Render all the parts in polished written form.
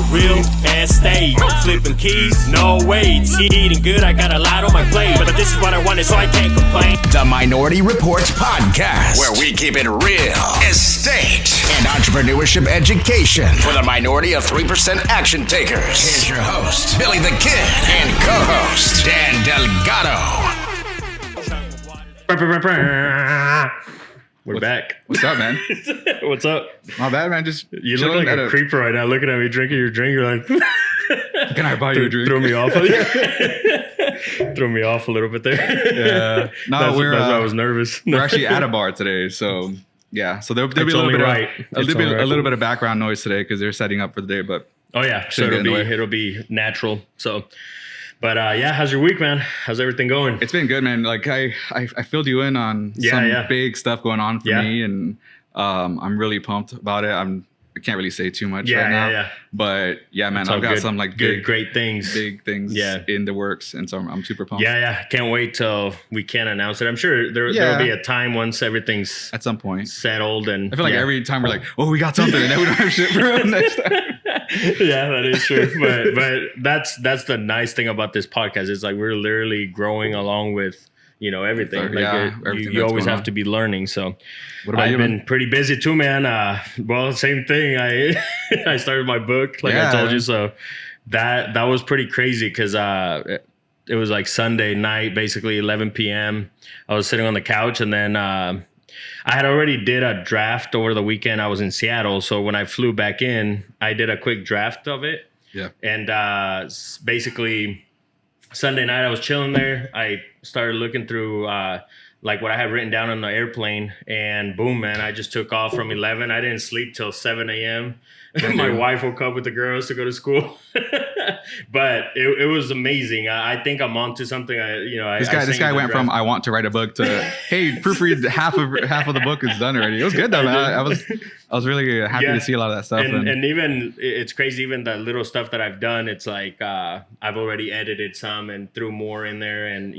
real estate. Flipping keys, no way. Eating good, I got a lot on my plate. But this is what I wanted, so I can't complain. The Minority Reports Podcast, where we keep it real. Estate and entrepreneurship education for the minority of 3% action takers. Here's your host, Billy the Kid, and co-host, Dan Delgado. We're back. What's up, man? What's up? Not bad, man. Just you look like a creeper right now, looking at me drinking your drink. You're like, can I buy you a drink? Throw me off. Throw me off a little bit there. Yeah. No, that's why I was nervous. We're actually at a bar today, so yeah. So there'll be a little bit of background noise today because they're setting up for the day. But oh yeah, so it'll be natural. So. But yeah, how's your week, man? How's everything going? It's been good, man. Like I filled you in on some big stuff going on for me, and I'm really pumped about it. I can't really say too much right now. Yeah. But yeah, man, I've got some like great things, big things in the works, and so I'm super pumped. Yeah. Can't wait till we can announce it. I'm sure there'll be a time once everything's at some point settled, and I feel like every time we're like, oh, we got something, and then we don't have shit for next time. Yeah, that is true. But that's the nice thing about this podcast. It's like we're literally growing along with everything. You always have to be learning. So I've been pretty busy too, man. Well, same thing. I started my book, like I told you. So that was pretty crazy because it was like Sunday night, basically 11 p.m. I was sitting on the couch, and then I had already did a draft over the weekend. I was in Seattle, so when I flew back in, I did a quick draft of it. Yeah. And basically, Sunday night I was chilling there. I started looking through like what I had written down on the airplane, and boom, man, I just took off from 11. I didn't sleep till 7 a.m. My wife woke up with the girls to go to school. But it was amazing. I think I'm onto something. This guy went from I want to write a book to hey, proofread half of the book is done already. It was good though, man. I was really happy to see a lot of that stuff. And even it's crazy. Even the little stuff that I've done, it's like I've already edited some and threw more in there. And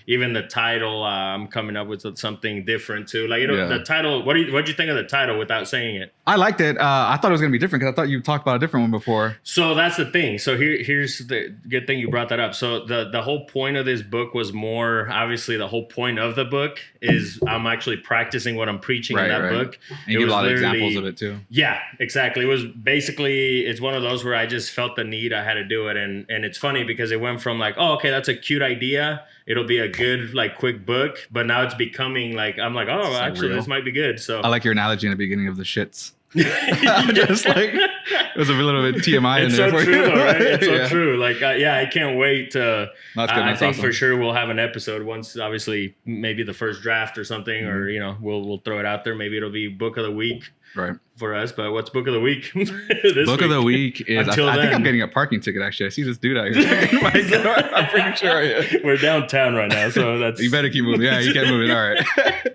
even the title, I'm coming up with something different too. Like the title. What'd you think of the title without saying it? I liked it. I thought it was gonna be different because I thought you talked about a different one before. So that's the thing. So here's the good thing you brought that up. So the whole point of this book was more, obviously the whole point of the book is I'm actually practicing what I'm preaching in that book. And you give a lot of examples of it too. Yeah, exactly. It was basically, it's one of those where I just felt the need, I had to do it. And it's funny because it went from like, oh, okay, that's a cute idea. It'll be a good, like, quick book. But now it's becoming like, I'm like, oh, actually, this might be good. So I like your analogy in the beginning of the shits. Just like it was a little bit TMI in there. It's so true, though, right? It's so true. Like, I can't wait to. I think for sure we'll have an episode once, obviously, maybe the first draft or something, or we'll throw it out there. Maybe it'll be book of the week. Right. For us, but what's book of the week? Book of the week is. I think I'm getting a parking ticket. Actually, I see this dude out here. I'm pretty sure. We're downtown right now, so that's. You better keep moving. Yeah, you kept moving. All right.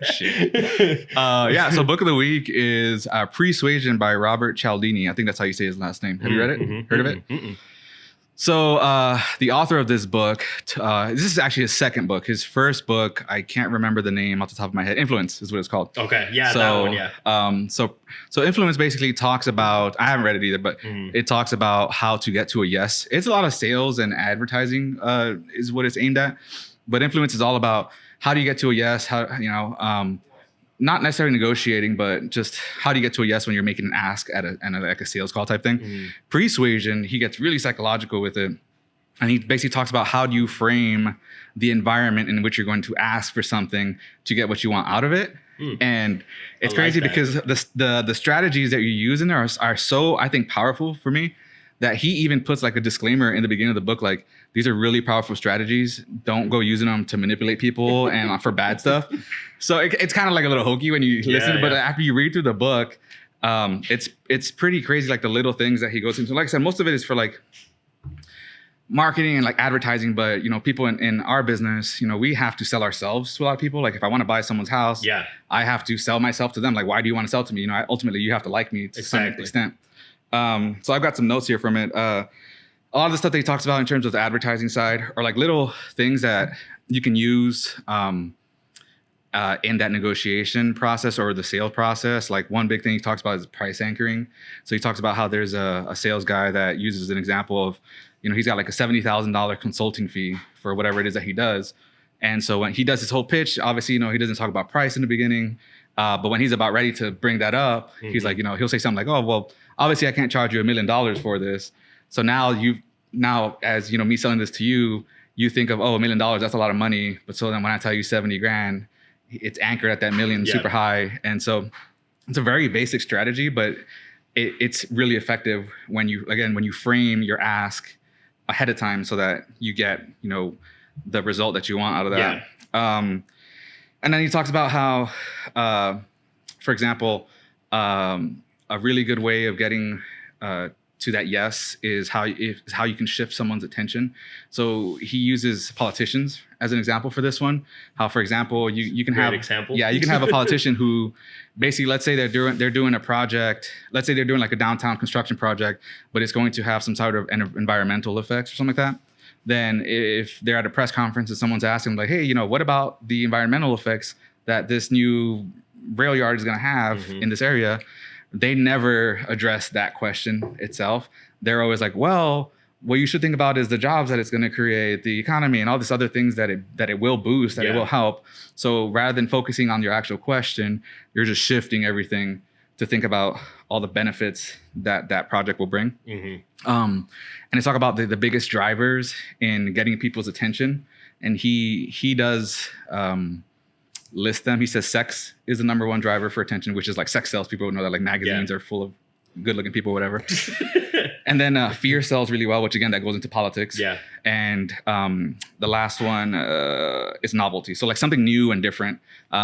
Shit. So book of the week is Persuasion by Robert Cialdini. I think that's how you say his last name. Have you read it? Heard of it? Mm-mm. So the author of this book, this is actually his second book. His first book, I can't remember the name off the top of my head. Influence is what it's called. Okay, yeah, that one, yeah. So Influence basically talks about, I haven't read it either, but it talks about how to get to a yes. It's a lot of sales and advertising is what it's aimed at. But Influence is all about how do you get to a yes, not necessarily negotiating, but just how do you get to a yes when you're making an ask at a sales call type thing. Persuasion, he gets really psychological with it. And he basically talks about how do you frame the environment in which you're going to ask for something to get what you want out of it. And it's crazy because the strategies that you use in there are so, I think, powerful for me that he even puts like a disclaimer in the beginning of the book, like, these are really powerful strategies. Don't go using them to manipulate people and for bad stuff. So it's kind of like a little hokey when you listen, but after you read through the book, it's pretty crazy, like the little things that he goes into. Like I said, most of it is for like marketing and like advertising, but people in our business, we have to sell ourselves to a lot of people. Like if I want to buy someone's house, I have to sell myself to them. Like, why do you want to sell to me? Ultimately you have to like me to some extent. So I've got some notes here from it. A lot of the stuff that he talks about in terms of the advertising side are like little things that you can use in that negotiation process or the sales process. Like one big thing he talks about is price anchoring. So he talks about how there's a sales guy that uses an example of, he's got like a $70,000 consulting fee for whatever it is that he does. And so when he does his whole pitch, obviously, he doesn't talk about price in the beginning. But when he's about ready to bring that up, he's like, he'll say something like, oh, well, obviously I can't charge you $1 million for this. So now as me selling this to you, you think of, oh, $1 million, that's a lot of money. But so then when I tell you 70 grand, it's anchored at that million, super high. And so it's a very basic strategy, but it's really effective when you frame your ask ahead of time so that you get, the result that you want out of that. And then he talks about how, for example, a really good way of getting to that yes is how you can shift someone's attention. So he uses politicians as an example for this one. How, for example, you can have example. Yeah, you can have a politician who basically, let's say they're doing a project. Let's say they're doing like a downtown construction project, but it's going to have some sort of environmental effects or something like that. Then if they're at a press conference and someone's asking like, hey, what about the environmental effects that this new rail yard is going to have in this area? They never address that question itself. They're always like, well, what you should think about is the jobs that it's going to create, the economy, and all these other things that it will boost, that it will help. So rather than focusing on your actual question, you're just shifting everything to think about all the benefits that project will bring. And they talk about the biggest drivers in getting people's attention. And he does list them. He says sex is the number one driver for attention, which is like sex sells. People would know that, like magazines are full of good looking people, whatever. And then fear sells really well, which again, that goes into politics. Yeah. And the last one is novelty. So like something new and different.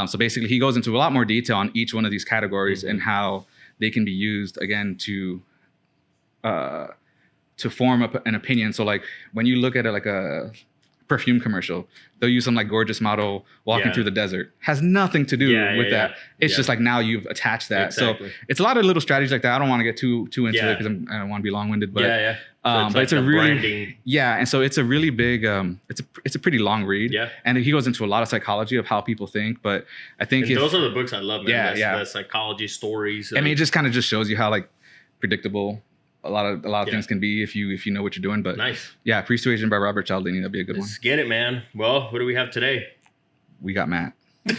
So basically he goes into a lot more detail on each one of these categories and how they can be used again to form an opinion. So like when you look at it like a perfume commercial, they'll use some like gorgeous model walking through the desert. Has nothing to do with that. It's just like now you've attached that. Exactly. So it's a lot of little strategies like that. I don't want to get too into it because I don't want to be long-winded. But so but it's a really branding. And so it's a really big. It's a pretty long read. Yeah, and he goes into a lot of psychology of how people think. But I think those are the books I love. Man. The psychology stories. I mean, it just kind of just shows you how like predictable a lot of things can be if you know what you're doing. But nice. Yeah, Persuasion by Robert Cialdini. That'd be a good one. Let's get it, man. Well, what do we have today? We got Matt. You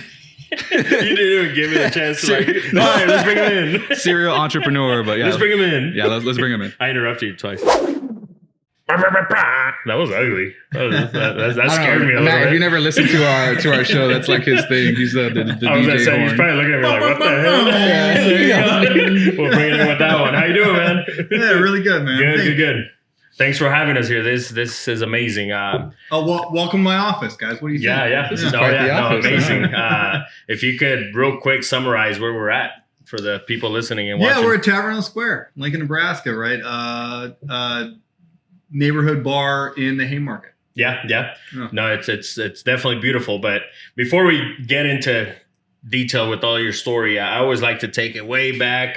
didn't even give me the chance to all right, let's bring him in. Serial entrepreneur, but let's bring him in. Yeah, let's bring him in. I interrupted you twice. That was ugly. That scared me a little Matt, bit. If you never listened to our show, that's like his thing. He's the DJ horn. He's probably looking at me like, what the hell? We'll bring it in with that one. How you doing, man? Yeah, really good, man. Good. Thanks for having us here. This is amazing. Welcome to my office, guys. What do you think? Yeah. This is quite the office. Amazing. If you could real quick summarize where we're at for the people listening and watching. Yeah, we're at Tavern Square, Lincoln, Nebraska, right? Neighborhood bar in the Haymarket. Yeah. No, it's definitely beautiful. But before we get into detail with all your story, I always like to take it way back.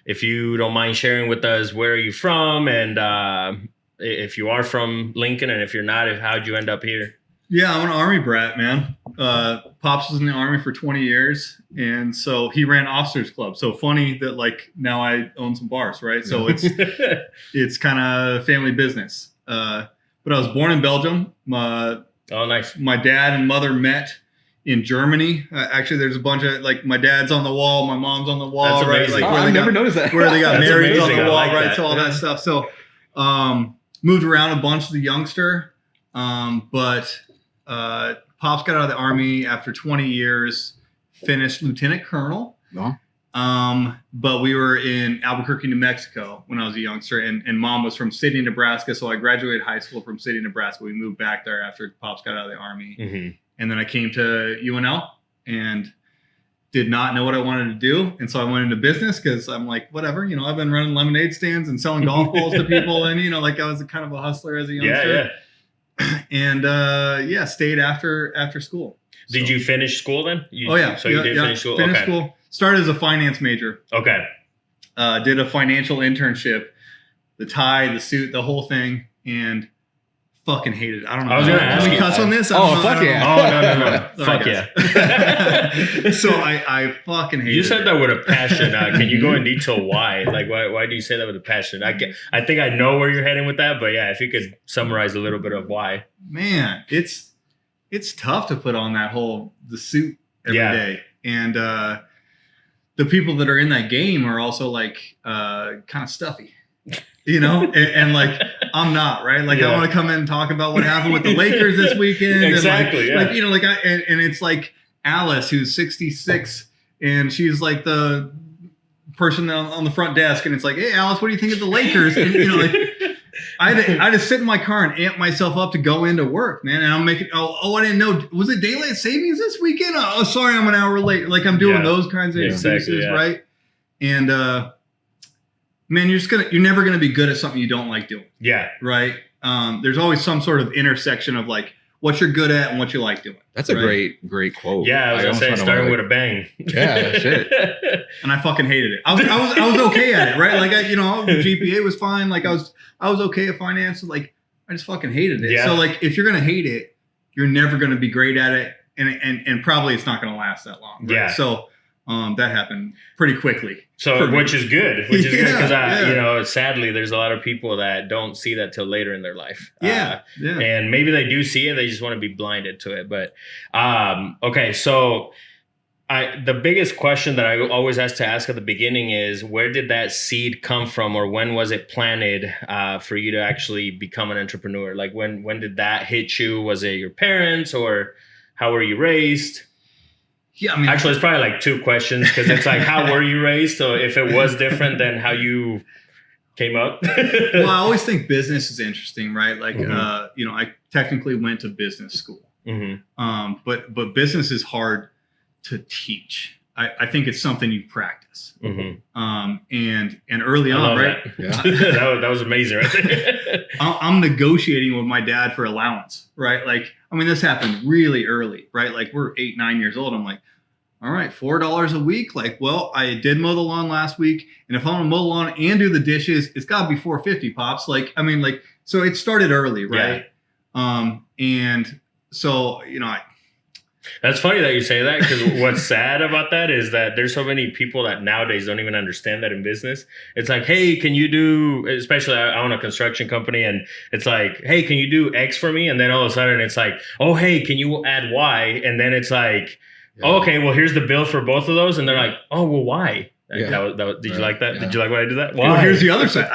If you don't mind sharing with us, where are you from? And if you are from Lincoln, and if you're not, how'd you end up here? Yeah, I'm an Army brat, man. Pops was in the Army for 20 years. And so he ran Officers Club. So funny that like now I own some bars, right? So it's kind of family business. But I was born in Belgium. Nice. My dad and mother met in Germany. Actually, there's a bunch of like my dad's on the wall, my mom's on the wall, right? Like I've never noticed that. Where they got married on the wall, like right? That. So all that stuff. So moved around a bunch as a youngster. But Pops got out of the Army after 20 years, finished lieutenant colonel. But we were in Albuquerque, New Mexico when I was a youngster, and Mom was from Sidney, Nebraska. So I graduated high school from Sidney, Nebraska. We moved back there after Pops got out of the Army. And then I came to UNL and did not know what I wanted to do. And so I went into business because I'm like, whatever, I've been running lemonade stands and selling golf balls to people. And, like I was kind of a hustler as a youngster. And stayed after school. Did you finish school then? So you did finish school? Finished school. Started as a finance major. Okay. Did a financial internship, the tie, the suit, the whole thing. And fucking hated it. I don't know. I was gonna ask Can we you. cuss on this? Oh, fuck yeah. Oh, no. Sorry, Fuck guys. yeah. So I fucking hated it. You said that with a passion. Can you go in detail why? Like, why do you say that with a passion? I think I know where you're heading with that, but yeah, if you could summarize a little bit of why. Man, it's tough to put on the suit every day. And the people that are in that game are also like kind of stuffy. And like I'm not, right? Like I want to come in and talk about what happened with the Lakers this weekend. Exactly. And and it's like Alice, who's 66, and she's like the person on the front desk, and it's like, hey, Alice, what do you think of the Lakers? And I just sit in my car and amp myself up to go into work, man. And I'm making, I didn't know, was it daylight savings this weekend? Oh, sorry, I'm an hour late. Like I'm doing those kinds of excuses, right? And man, you're never gonna be good at something you don't like doing. Yeah. Right. There's always some sort of intersection of like what you're good at and what you like doing. That's a great quote. Yeah, I was gonna say starting with a bang. Yeah, shit. And I fucking hated it. I was okay at it, right? Like the GPA was fine. Like I was okay at finance. Like I just fucking hated it. Yeah. So like if you're gonna hate it, you're never gonna be great at it, and probably it's not gonna last that long. Right? Yeah. So that happened pretty quickly. So, which is good because sadly, there's a lot of people that don't see that till later in their life. And maybe they do see it, they just want to be blinded to it. But okay, so the biggest question that I always have to ask at the beginning is, where did that seed come from, or when was it planted for you to actually become an entrepreneur? Like when did that hit you? Was it your parents, or how were you raised? Yeah, I mean, actually, it's probably like two questions, because it's like, how were you raised? So if it was different than how you came up. Well, I always think business is interesting, right? Like, I technically went to business school, but business is hard to teach. I think it's something you practice. And early on, right? That was amazing, right there. I'm negotiating with my dad for allowance, right? Like, I mean, this happened really early, right? Like we're 8, 9 years old. I'm like, all right, $4 a week. Like, well, I did mow the lawn last week, and if I want to mow the lawn and do the dishes, it's got to be $4.50, pops. Like, I mean, like, so it started early, right? Yeah. And so, that's funny that you say that, because what's sad about that is that there's so many people that nowadays don't even understand that in business. It's like, hey, can you do, especially I own a construction company, and it's like, hey, can you do X for me? And then all of a sudden it's like, oh, hey, can you add Y? And then it's like, oh, okay, well, here's the bill for both of those. And they're like, oh, well, why? Yeah. Did you like that? Yeah. Did you like when I did that? Why? Well, here's the other side.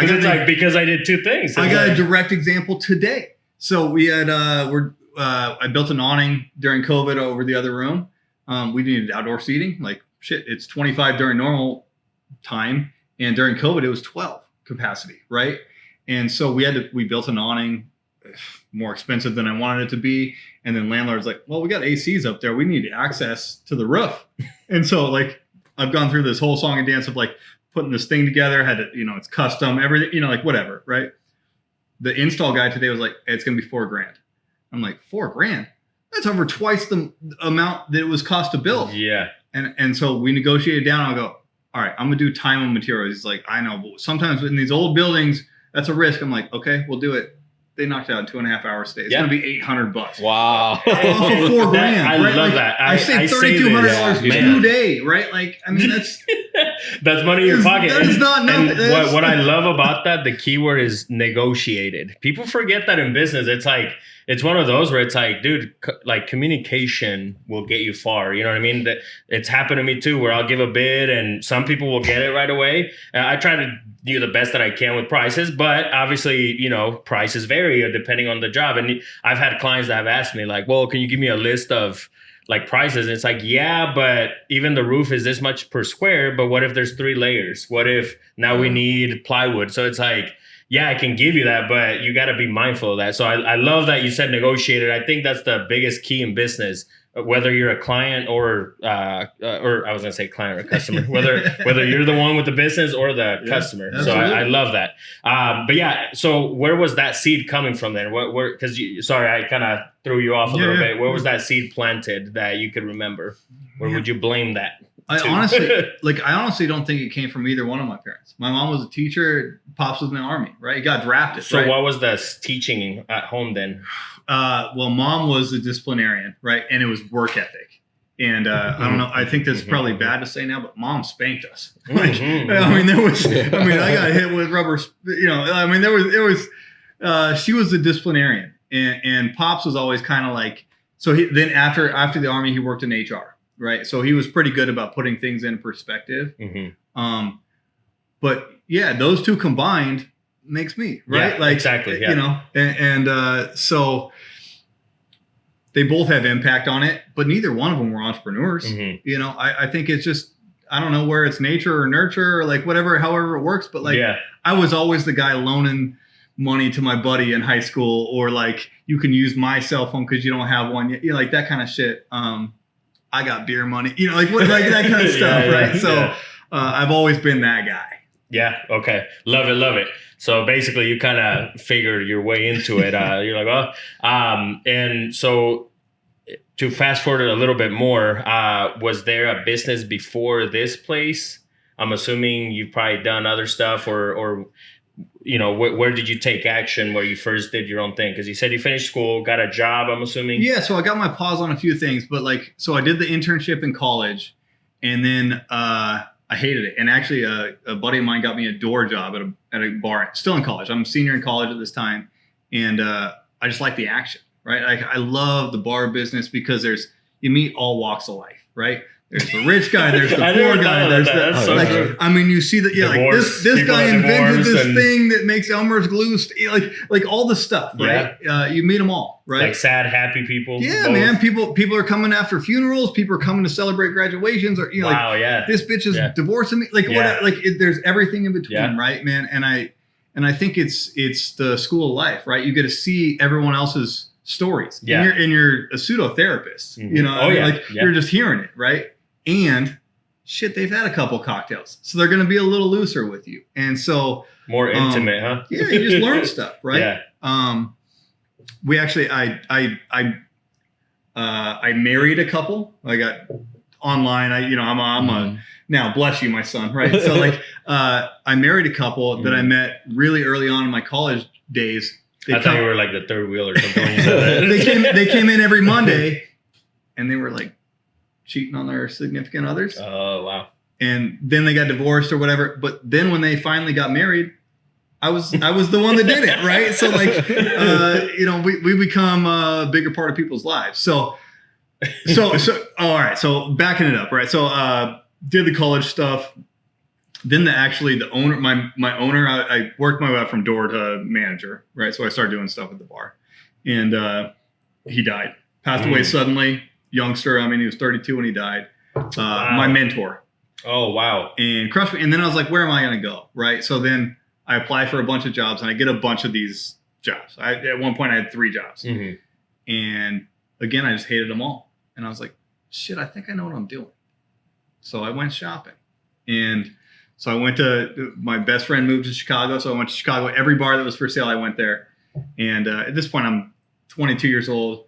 Because I did two things. I got a direct example today. So we had, I built an awning during COVID over the other room. We needed outdoor seating. Like, shit, it's 25 during normal time. And during COVID, it was 12 capacity, right? And so we built an awning, more expensive than I wanted it to be. And then landlord's like, well, we got ACs up there. We need access to the roof. And so like, I've gone through this whole song and dance of like putting this thing together, had to, it's custom, everything, like whatever, right? The install guy today was like, hey, it's going to be $4,000. I'm like, $4,000? That's over twice the amount that it was cost to build. Yeah. And so we negotiated down. I'll go, all right, I'm going to do time and materials. He's like, I know, but sometimes in these old buildings, that's a risk. I'm like, okay, we'll do it. They knocked it out in 2.5 hour stay. It's going to be $800. Wow. Off of $4,000. I right? love that. I saved $3,200 today, right? Like, I mean, that's money in your pocket. That is not nothing. And what I love about that, the key word is negotiated. People forget that in business. It's like, it's one of those where it's like, dude, like communication will get you far. You know what I mean? That it's happened to me too, where I'll give a bid and some people will get it right away. I try to do the best that I can with prices, but obviously, prices vary depending on the job. And I've had clients that have asked me like, well, can you give me a list of like prices? And it's like, yeah, but even the roof is this much per square, but what if there's 3 layers? What if now we need plywood? So it's like, yeah, I can give you that, but you got to be mindful of that. So I love that you said negotiated. I think that's the biggest key in business, whether you're a client or I was going to say client or customer, whether you're the one with the business or the customer. Absolutely. So I love that. But yeah, so where was that seed coming from then? Because sorry, I kind of threw you off a little bit. Where was that seed planted that you could remember? Where would you blame that? I honestly don't think it came from either one of my parents. My mom was a teacher. Pops was in the Army, right? He got drafted. So right? what was the teaching at home then? Well, mom was a disciplinarian, right? And it was work ethic. And I don't know. I think this is probably bad to say now, but mom spanked us. Like, I mean, I got hit with rubber. She was a disciplinarian, and Pops was always kind of like. So then after the Army, he worked in HR, right? So he was pretty good about putting things in perspective. But yeah, those two combined makes me, right? Yeah, exactly. Yeah. You know, and so they both have impact on it, but neither one of them were entrepreneurs. You know, I think it's just, I don't know where it's nature or nurture or like however it works. But like, I was always the guy loaning money to my buddy in high school, or like, you can use my cell phone because you don't have one yet. You know, like that kind of shit. I got beer money, you know, like that kind of stuff. Right. So I've always been that guy. Yeah. Okay. Love it. So basically you kind of figured your way into it. You're like, and so to fast forward a little bit more, was there a business before this place? I'm assuming you've probably done other stuff or you know, where did you take action where you first did your own thing? Because you said you finished school, got a job, I'm assuming. Yeah. So I got my paws on a few things, but like, so I did the internship in college, and then, I hated it. And actually a buddy of mine got me a door job at a bar, still in college. I'm a senior in college at this time. And I just like the action, right? I love the bar business because you meet all walks of life, right? There's the rich guy, there's the poor guy, there's I mean, you see that, this guy invented this thing that makes Elmer's glue, like all the stuff, right? You meet them all, right? Like sad, happy people. Yeah, both. Man. People are coming after funerals. People are coming to celebrate graduations, or this bitch is divorcing me. There's everything in between, right, man? And I think it's the school of life, right? You get to see everyone else's stories. Yeah. And you're a pseudo therapist, you know. You're just hearing it, right? And shit, they've had a couple cocktails, so they're going to be a little looser with you, and so more intimate, huh? Yeah, you just learn stuff, right? Yeah. We actually, I married a couple. I got online. I'm a now, bless you, my son, right? So like, I married a couple that I met really early on in my college days. I thought you were like the third wheel or something. They came in every Monday, and they were like cheating on their significant others. Oh, wow. And then they got divorced or whatever. But then when they finally got married, I was the one that did it, right? So like, we become a bigger part of people's lives. So all right. So backing it up, right? So did the college stuff. Then the owner, my owner, I worked my way up from door to manager, right? So I started doing stuff at the bar, and he died, passed away suddenly. Youngster, I mean, he was 32 when he died. Wow. My mentor. Oh, wow. And crushed me. And then I was like, where am I going to go? Right. So then I apply for a bunch of jobs, and I get a bunch of these jobs. At one point I had 3 jobs. And again, I just hated them all. And I was like, shit, I think I know what I'm doing. So I went shopping. And so I went my best friend moved to Chicago. So I went to Chicago. Every bar that was for sale, I went there. And at this point, I'm 22 years old.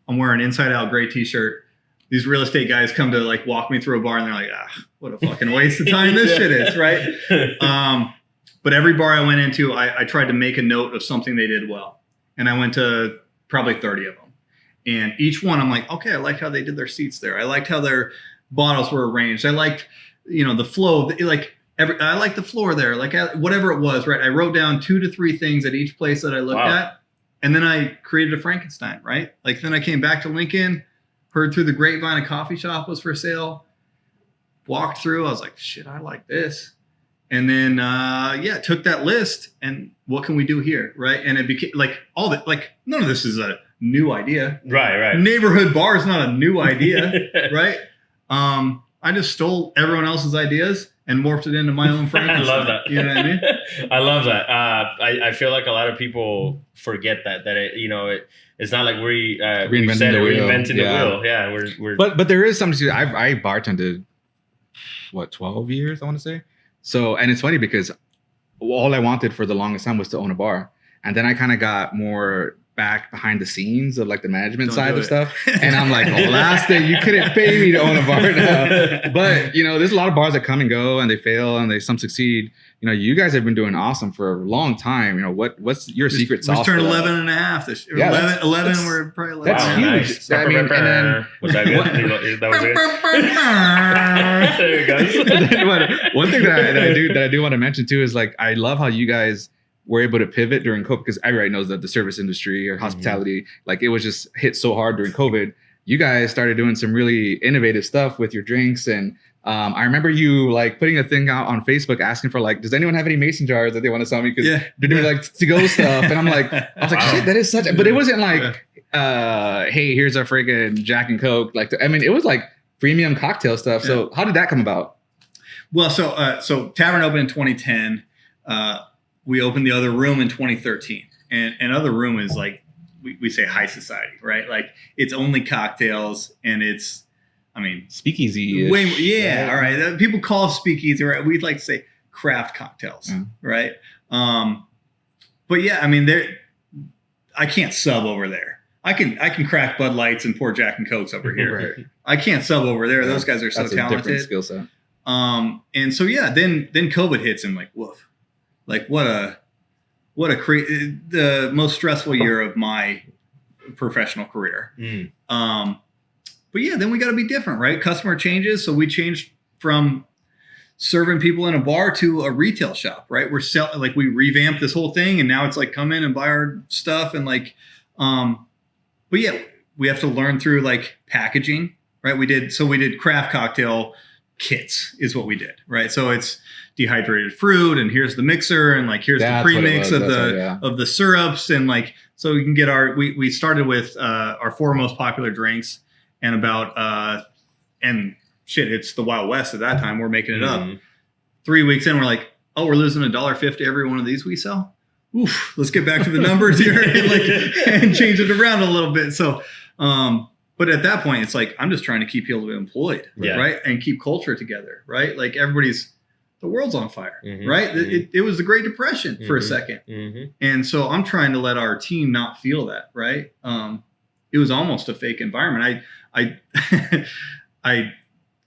I'm wearing an Inside Out gray t-shirt. These real estate guys come to like walk me through a bar, and they're like, what a fucking waste of time this shit is, right? But every bar I went into, I tried to make a note of something they did well. And I went to probably 30 of them. And each one, I'm like, okay, I liked how they did their seats there. I liked how their bottles were arranged. I liked, the flow. I liked the floor there, like whatever it was, right? I wrote down 2 to 3 things at each place that I looked at. And then I created a Frankenstein, right? Like then I came back to Lincoln, heard through the grapevine a coffee shop was for sale, walked through. I was like, shit, I like this. And then, took that list and what can we do here, right? And it became like none of this is a new idea. Right. Neighborhood bar is not a new idea, right? I just stole everyone else's ideas and morphed it into my own Frankenstein. I love that. You know what I mean? I love that. I feel like a lot of people forget that it's not like we reinventing the wheel. Yeah, we're. But there is something to. I bartended, 12 years I want to say. So, and it's funny because all I wanted for the longest time was to own a bar, and then I kind of got more back behind the scenes of like the management side of stuff. And I'm like, the last day you couldn't pay me to own a bar now. But, you know, there's a lot of bars that come and go and they fail and some succeed. You know, you guys have been doing awesome for a long time. You know, what's your secret sauce? We turned 11 and a half this year. 11, we're probably 11. That's huge. Nice. I mean, and then, was that good? That was it. There it goes. One thing that I do want to mention too is like, I love how you guys were able to pivot during COVID, because everybody knows that the service industry or hospitality, like it was just hit so hard during COVID. You guys started doing some really innovative stuff with your drinks. And I remember you like putting a thing out on Facebook asking for like, does anyone have any mason jars that they want to sell me? Because they're doing like to-go stuff. And I was like, shit, that is such, but it wasn't like, hey, here's a friggin' Jack and Coke. Like, I mean, it was like premium cocktail stuff. Yeah. So how did that come about? Well, so Tavern opened in 2010. We opened the Other Room in 2013. And Other Room is like, we say high society, right? Like it's only cocktails and it's, I mean, speakeasy. Yeah. All right. People call it speakeasy, right? We'd like to say craft cocktails, right? But yeah, I mean, I can't sub over there. I can crack Bud Lights and pour Jack and Cokes over here. Right. I can't sub over there. Those guys are so talented. A different skill set. And so yeah, then COVID hits and like woof, like what a the most stressful year of my professional career. But yeah, then we got to be different, right? Customer changes, so we changed from serving people in a bar to a retail shop, right? We revamped this whole thing, and now it's like come in and buy our stuff, and like, but yeah, we have to learn through like packaging, right? We did craft cocktail kits is what we did, right? So it's dehydrated fruit, and here's the mixer, and like here's the premix of the syrups, and like so we can get we started with our 4 most popular drinks, and about and shit, it's the Wild West at that time. We're making it up. 3 weeks in, we're like, oh, we're losing $1.50 every one of these we sell. Oof, let's get back to the numbers here and change it around a little bit. So, but at that point, it's like I'm just trying to keep people employed, right, and keep culture together, right? Like the world's on fire, right? It was the Great Depression for a second. And so I'm trying to let our team not feel that, right? It was almost a fake environment.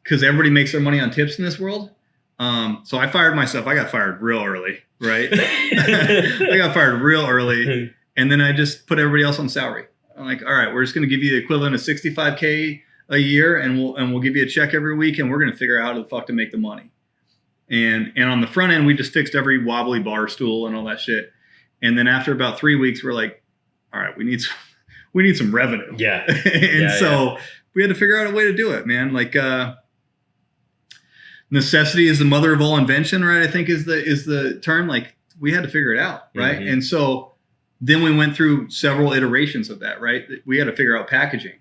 Because everybody makes their money on tips in this world. So I fired myself. I got fired real early, right? I got fired real early. And then I just put everybody else on salary. I'm like, all right, we're just going to give you the equivalent of $65K a year, and we'll give you a check every week, and we're going to figure out how the fuck to make the money. And on the front end, we just fixed every wobbly bar stool and all that shit. And then after about 3 weeks, we're like, all right, we need some revenue. Yeah. And we had to figure out a way to do it, man. Like necessity is the mother of all invention, right? I think is the term. Like we had to figure it out, right? And so then we went through several iterations of that, right? We had to figure out packaging.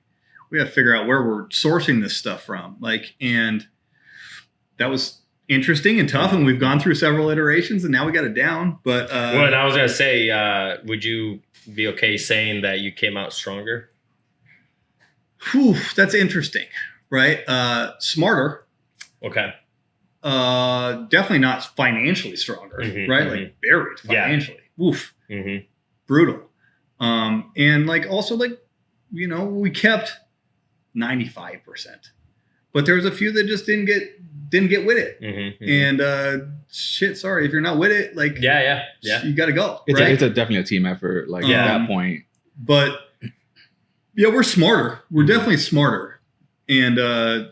We had to figure out where we're sourcing this stuff from. Like, and that was interesting and tough, and we've gone through several iterations, and now we got it down. But well, and I was gonna say, would you be okay saying that you came out stronger? Whew, that's interesting, right? Smarter. Okay. Definitely not financially stronger, right? Like buried financially. Woof. Brutal. And like also like, you know, we kept 95%, but there was a few that just didn't get with it. And shit, sorry if you're not with it. Like you got to go. It's definitely a team effort. Like at that point. But yeah, we're smarter. We're definitely smarter. And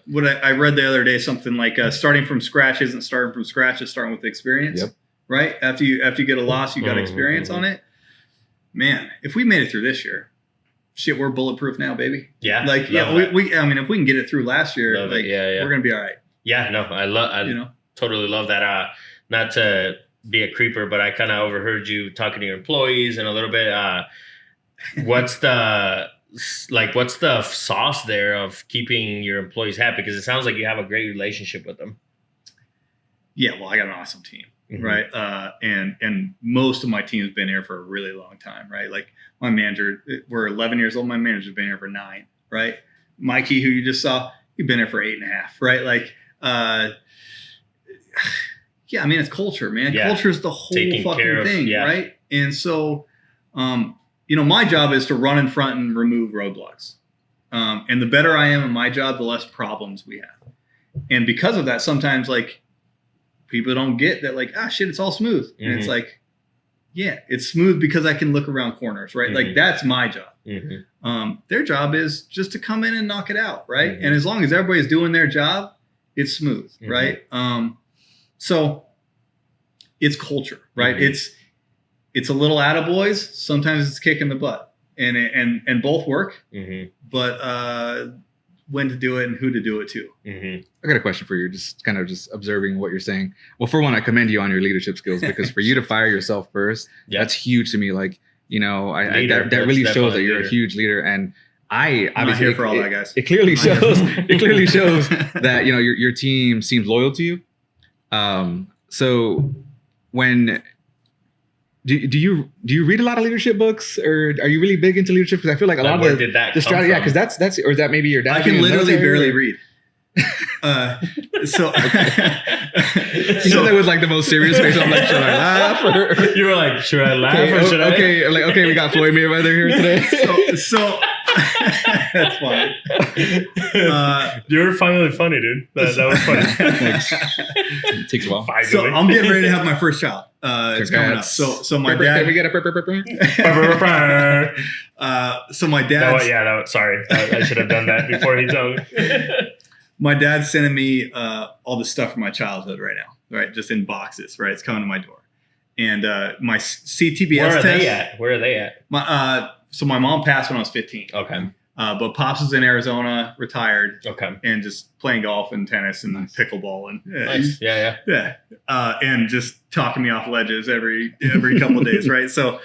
what I read the other day, something like starting from scratch isn't starting from scratch; it's starting with experience. Yep. Right after you get a loss, you got experience on it. Man, if we made it through this year, shit, we're bulletproof now, baby. Yeah, like we I mean, if we can get it through last year, we're gonna be all right. Yeah, no, I totally love that. Not to be a creeper, but I kind of overheard you talking to your employees and a little bit. What's the sauce there of keeping your employees happy? Because it sounds like you have a great relationship with them. Yeah, well, I got an awesome team, right? And most of my team has been here for a really long time, right? Like my manager, we're 11 years old. My manager's been here for 9, right? Mikey, who you just saw, he's been here for 8.5, right? Like, yeah, I mean, it's culture, man. Yeah. Culture is the whole fucking thing, right? And so, my job is to run in front and remove roadblocks. And the better I am in my job, the less problems we have. And because of that, sometimes like people don't get that, like, shit, it's all smooth. And it's like, yeah, it's smooth because I can look around corners, right? Like that's my job. Their job is just to come in and knock it out, right? And as long as everybody's doing their job, it's smooth, right? So it's culture, right? It's a little attaboys. Sometimes it's kicking the butt, and both work. But when to do it and who to do it to. I got a question for you. Just kind of just observing what you're saying. Well, for one, I commend you on your leadership skills, because for you to fire yourself first, that's huge to me. Like, that really shows that you're a huge leader. And I'm not here for all that, guys. It clearly shows. It clearly shows that your team seems loyal to you. So when do you read a lot of leadership books, or are you really big into leadership? Because I feel like a lot of the strategy, because that's or is that maybe your dad? I can literally barely read. So that was like the most serious face. I'm like, should I laugh? Or? You were like, should I laugh or should I? Okay, we got Floyd Mayweather here today. So that's funny. You were finally funny, dude. That was funny. Thanks. It takes a while. So I'm getting ready to have my first child. It's coming up. So my dad. Can we get a so my dad. Sorry, I should have done that before he told me. My dad's sending me all the stuff from my childhood right now, right? Just in boxes, right? It's coming to my door. And my CTBS test. Where are they at? So my mom passed when I was 15. Okay. But Pops is in Arizona, retired. Okay. And just playing golf and tennis and pickleball and nice. Yeah. And just talking me off ledges every couple of days, right? So,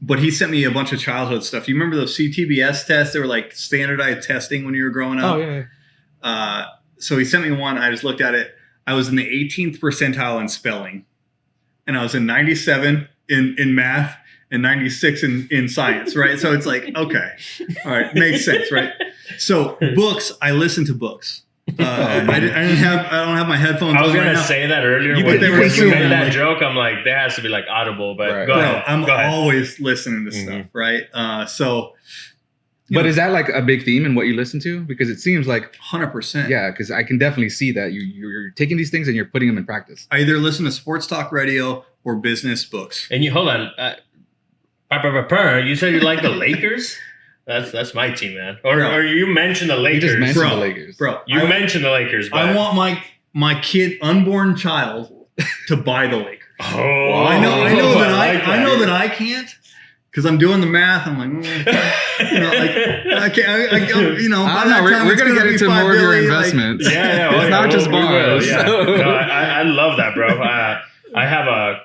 but he sent me a bunch of childhood stuff. You remember those CTBS tests? They were like standardized testing when you were growing up. Oh yeah. So he sent me one. I just looked at it. I was in the 18th percentile in spelling, and I was in 97 in math and 96 in science, right? So it's like, okay, all right, makes sense, right? So books, I listen to books. I don't have my headphones. I was gonna say that earlier when you made that joke. I'm like, there has to be like Audible, but go ahead. I'm always listening to stuff, right? But is that like a big theme in what you listen to? Because it seems like 100%. Yeah, because I can definitely see that you're taking these things and you're putting them in practice. I either listen to sports talk radio or business books. And you hold on, you said you like the Lakers? That's my team, man. Or you mentioned the Lakers. You just mentioned the Lakers, bro. You mentioned the Lakers. But I want my kid, unborn child, to buy the Lakers. Oh, well, I know that I can't. Because I'm doing the math, I'm like, I can't. I don't know. We're gonna get into more of your investments. Like, it's not just bars. No, I love that, bro. I have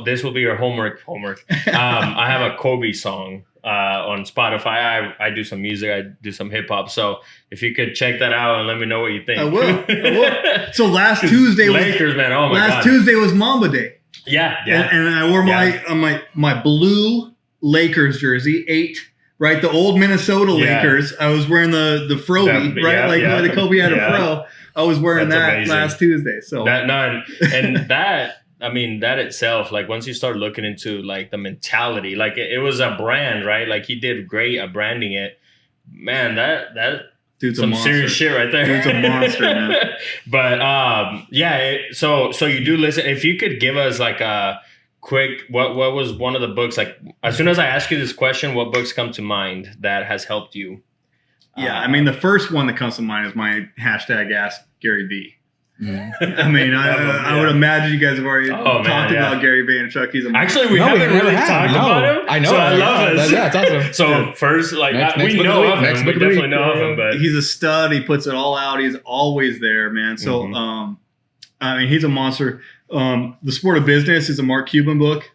this will be your homework. I have a Kobe song on Spotify. I do some music. I do some hip hop. So if you could check that out and let me know what you think. I will. So last Tuesday Lakers, man. Oh my God. Last Tuesday was Mamba Day. Yeah. And I wore my blue Lakers jersey, 8, right? The old Minnesota Lakers. I was wearing the Froby, right? The Kobe had a fro. I was wearing that amazing. Last Tuesday. So that itself, like once you start looking into like the mentality, like it was a brand, right? Like he did great at branding it. Man, that dude's some serious shit right there. Dude's a monster, man. But so you do listen. If you could give us like a quick, what was one of the books? Like as soon as I ask you this question, what books come to mind that has helped you? Yeah, the first one that comes to mind is my hashtag Ask Gary V. Mm-hmm. I would imagine you guys have already talked about Gary Vaynerchuk. He's actually we haven't really talked about him. I know. So I love this. Yeah, it's awesome. So first, like we know of him. We definitely know of him. But he's a stud. He puts it all out. He's always there, man. So he's a monster. The Sport of Business is a Mark Cuban book.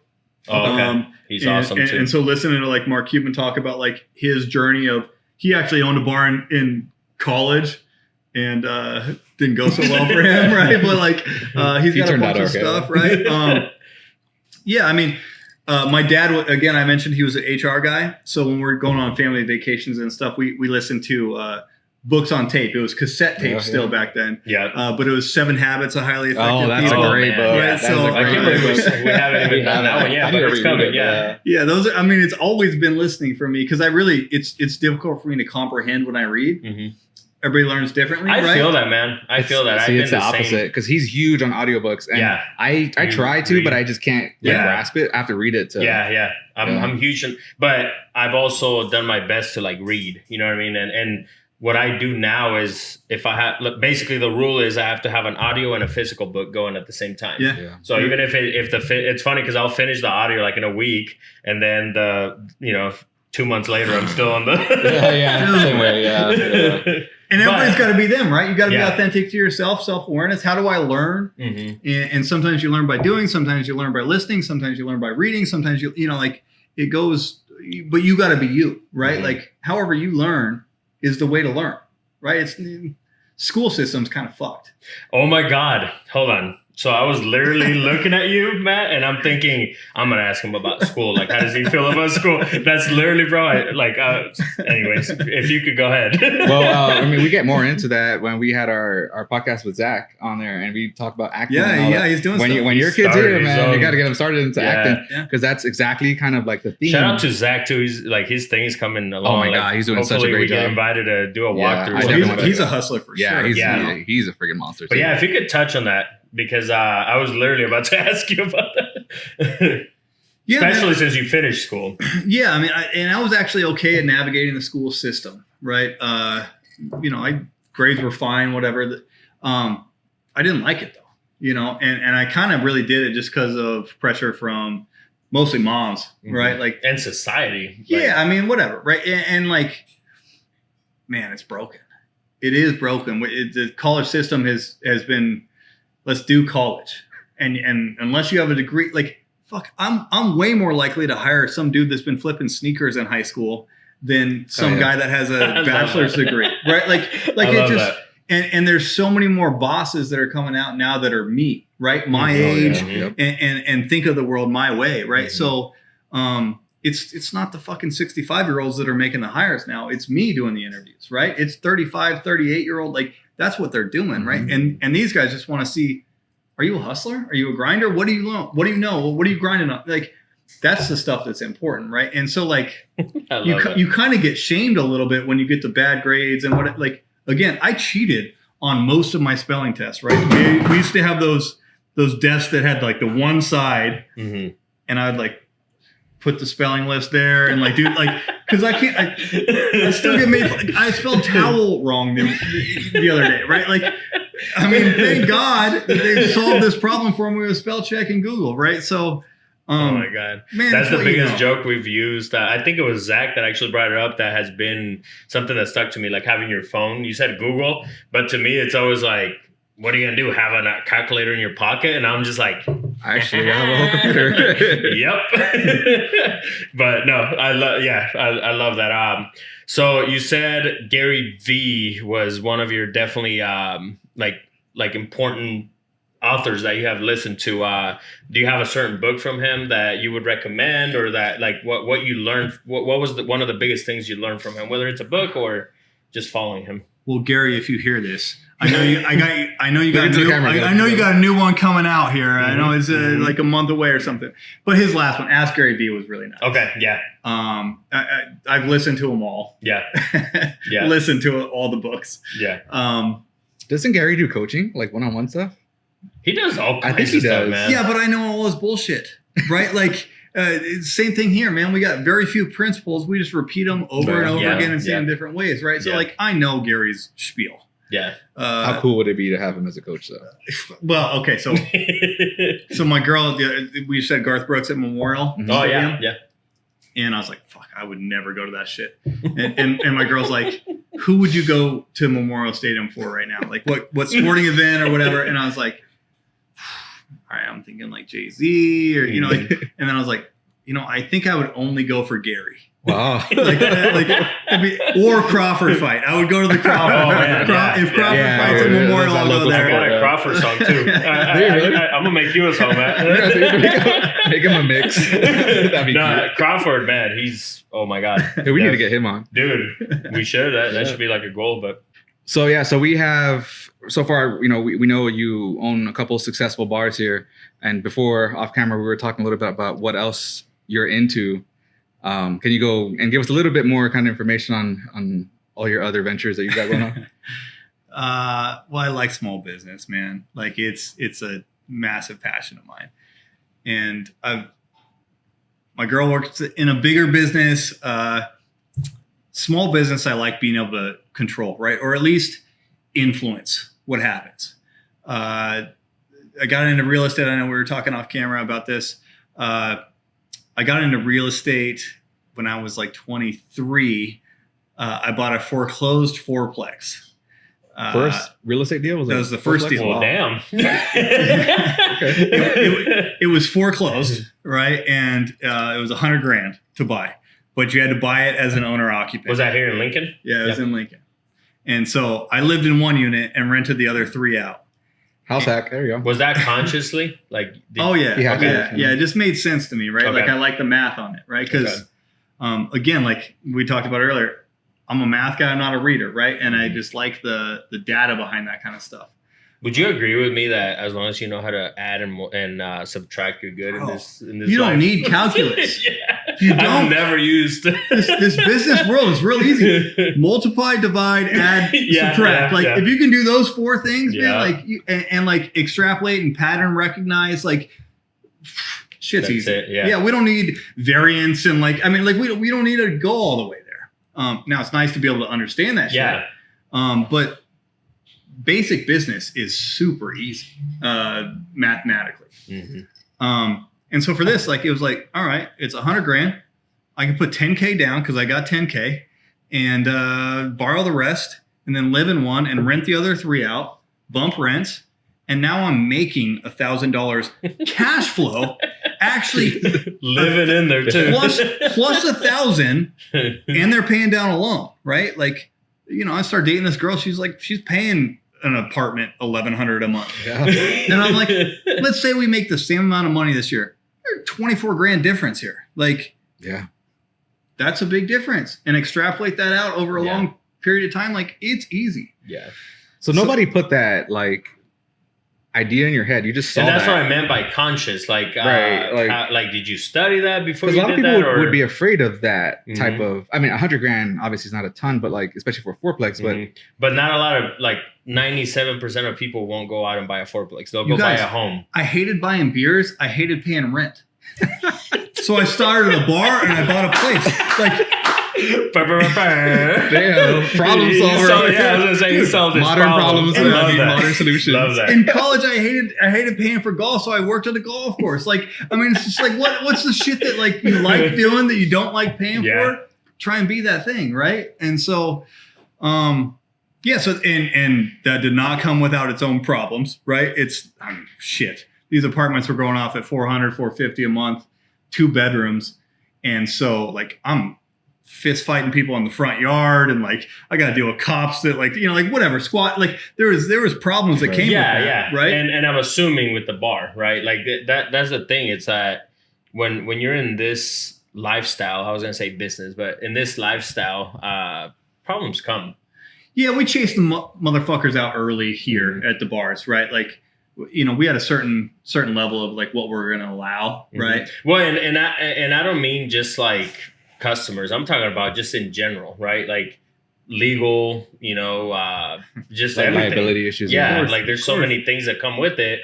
Oh, okay. He's awesome too. And so listening to like Mark Cuban talk about like his journey of he actually owned a bar in college. And didn't go so well for him, right? But like he's got a bunch of stuff, right? My dad, again, I mentioned he was an HR guy. So when we're going on family vacations and stuff, we listen to books on tape. It was cassette tape still back then. Yeah. But it was 7 Habits of Highly Effective That's People. a great book. Right? So, I can't believe we haven't even done that one yet, but it's coming. Yeah. Those are, I mean, it's always been listening for me because it's difficult for me to comprehend when I read. Mm-hmm. Everybody learns differently. I feel that, man. I feel that. See, it's the opposite because he's huge on audiobooks. And I try to, but I just can't grasp it. I have to read it. I'm huge, but I've also done my best to like read. You know what I mean? And what I do now is if I have, basically the rule is I have to have an audio and a physical book going at the same time. Yeah. So even if it's funny because I'll finish the audio like in a week, and then 2 months later I'm still on the same way. And everybody's got to be them, right? You got to be authentic to yourself, self-awareness. How do I learn? Mm-hmm. And sometimes you learn by doing, sometimes you learn by listening, sometimes you learn by reading, sometimes it goes, but you got to be you, right? Mm-hmm. Like however you learn is the way to learn, right? It's school system's kind of fucked. Oh my God. Hold on. So I was literally looking at you, Matt, and I'm thinking, I'm going to ask him about school. Like, how does he feel about school? That's literally, bro. Anyways, if you could go ahead. Well, we get more into that when we had our podcast with Zach on there and we talked about acting. Yeah, he's doing stuff. When your kid's here, man, you got to get him started into acting because that's exactly kind of like the theme. Shout out to Zach, too. He's like, his thing's coming along. Oh, my God. He's doing such a great job. We get invited to do a walkthrough. He's a hustler for sure. He's a freaking monster, too. But if you could touch on that. Because I was literally about to ask you about that. Especially since you finished school. Yeah, I was actually okay at navigating the school system, right? Grades were fine, whatever. I didn't like it though, and I kind of really did it just because of pressure from mostly moms, right? Like and society. Whatever, right? And man, it's broken. It is broken. The college system has been. Let's do college, and unless you have a degree, I'm way more likely to hire some dude that's been flipping sneakers in high school than some guy that has a bachelor's degree, right? And there's so many more bosses that are coming out now that are me, right? My age, and think of the world my way, right? Mm-hmm. So, it's not the fucking 65-year-olds that are making the hires now. It's me doing the interviews, right? It's 35, 38-year-old, that's what they're doing, right? Mm-hmm. And these guys just want to see, are you a hustler? Are you a grinder? What do you know? What do you know? What are you grinding on? That's the stuff that's important, right? And so you kind of get shamed a little bit when you get the bad grades and again, I cheated on most of my spelling tests, right? We used to have those desks that had the one side, and I'd put the spelling list there and because I can't, I still get made. I spelled towel wrong the other day, right? Thank God that they solved this problem for me with spell check and Google, right? So, oh my God, man, that's the biggest joke we've used. I think it was Zach that actually brought it up. That has been something that stuck to me, having your phone. You said Google, but to me, it's always what are you gonna do? Have a calculator in your pocket? And I'm just actually, I have a whole computer. Yep. But no, I love that. So you said Gary V was one of your definitely important authors that you have listened to. Do you have a certain book from him that you would recommend, or that what you learned? What was one of the biggest things you learned from him, whether it's a book or just following him? Well, Gary, if you hear this, I know you got a new one coming out here. Mm-hmm. I know it's a month away or something. But his last one, Ask Gary V, was really nice. Okay, yeah. I've listened to them all. Yeah, yeah. Listened to all the books. Yeah. Doesn't Gary do coaching, one-on-one stuff? He does all kinds of stuff, man. Yeah, but I know all his bullshit, right? Same thing here, man. We got very few principles. We just repeat them over and over again and say them different ways, right? So, I know Gary's spiel. Yeah. How cool would it be to have him as a coach, though? Well, okay, so my girl, we said Garth Brooks at Memorial. Oh yeah, yeah. And I was like, fuck, I would never go to that shit. And my girl's like, who would you go to Memorial Stadium for right now? What sporting event or whatever? And I was like, all right, I'm thinking Jay-Z or, and then I was like, I think I would only go for Gary. Wow. Or Crawford fight. I would go to the Crawford. Oh, man, if Crawford fights at Memorial, I'll go there. I got a Crawford song too. I'm gonna make you a song, man. Make him a mix. That'd be cute. Crawford, man, he's oh my God. Hey, we need to get him on, dude. We should. That should be a goal. But So we have so far, we know you own a couple of successful bars here, and before off camera, we were talking a little bit about what else you're into. Can you go and give us a little bit more kind of information on all your other ventures that you got going on? Well, I like small business, man. Like it's a massive passion of mine, and my girl works in a bigger business. Small business, I like being able to control, right? Or at least influence what happens. I got into real estate. I know we were talking off camera about this. I got into real estate when I was like 23. I bought a foreclosed fourplex. First real estate deal? That was the first deal. Well, damn. It was foreclosed, right? And it was $100,000 to buy. But you had to buy it as an owner occupant. Was that here in Lincoln? Yeah, it was in Lincoln. And so I lived in one unit and rented the other 3 out. House hack. There you go. Was that consciously? Like, Yeah. It just made sense to me, right? Okay. Like I like the math on it, right? Because again, like we talked about earlier, I'm a math guy. I'm not a reader, right? And I just like the data behind that kind of stuff. Would you agree with me that as long as you know how to add and subtract, you're good in this? You don't life? need calculus. You don't. I've never used this business world is real easy. Multiply, divide, add, subtract. If you can do those 4 things, man, like and like extrapolate and pattern recognize, like shit's easy. Yeah, we don't need variance and we don't need to go all the way there. Now it's nice to be able to understand that shit. Yeah. But basic business is super easy mathematically. Mm-hmm. And so for this, like, it was like, all right, it's $100,000. I can put 10K down because I got 10K and borrow the rest and then live in one and rent the other 3 out, bump rents. And now I'm making $1,000 cash flow, actually living in there too. plus $1,000, and they're paying down a loan, right? Like, I started dating this girl. She's paying an apartment $1,100 a month. Yeah. And I'm like, let's say we make the same amount of money this year. There's $24,000 difference here. Like, yeah, that's a big difference. And extrapolate that out over a long period of time. Like, it's easy. Yeah. So nobody put that like idea in your head. You just saw and that's that. what I meant by conscious. Like, right. Like, did you study that before you did that? A lot of people would be afraid of that Mm-hmm. type of. I mean, $100,000 obviously is not a ton, but like especially for a fourplex. But not a lot of 97% of people won't go out and buy a fourplex. They'll go buy a home. I hated buying beers. I hated paying rent. So I started a bar and I bought a place. Like. Damn, problem solver. I was gonna say he solved modern problems and modern solutions. Love that. In college, I hated paying for golf, so I worked at a golf course. Like, I mean, it's just like what's the shit that like you like doing that you don't like paying for? Try and be that thing, right? And so, so and that did not come without its own problems, right? Shit. These apartments were going off at $400, $450 a month, 2 bedrooms, and so like I'm fist fighting people in the front yard, and like I got to deal with cops that whatever squat. Like there was problems that came with that, right? And I'm assuming with the bar, right? Like that's the thing. It's that when you're in this lifestyle, I was gonna say business, but in this lifestyle, problems come. Yeah, we chased the motherfuckers out early here at the bars, right? Like, we had a certain level of like what we're gonna allow, right? Mm-hmm. Well, and I don't mean just like customers. I'm talking about just in general, right? Like legal, just like everything. Liability issues. Yeah, like there's so many things that come with it.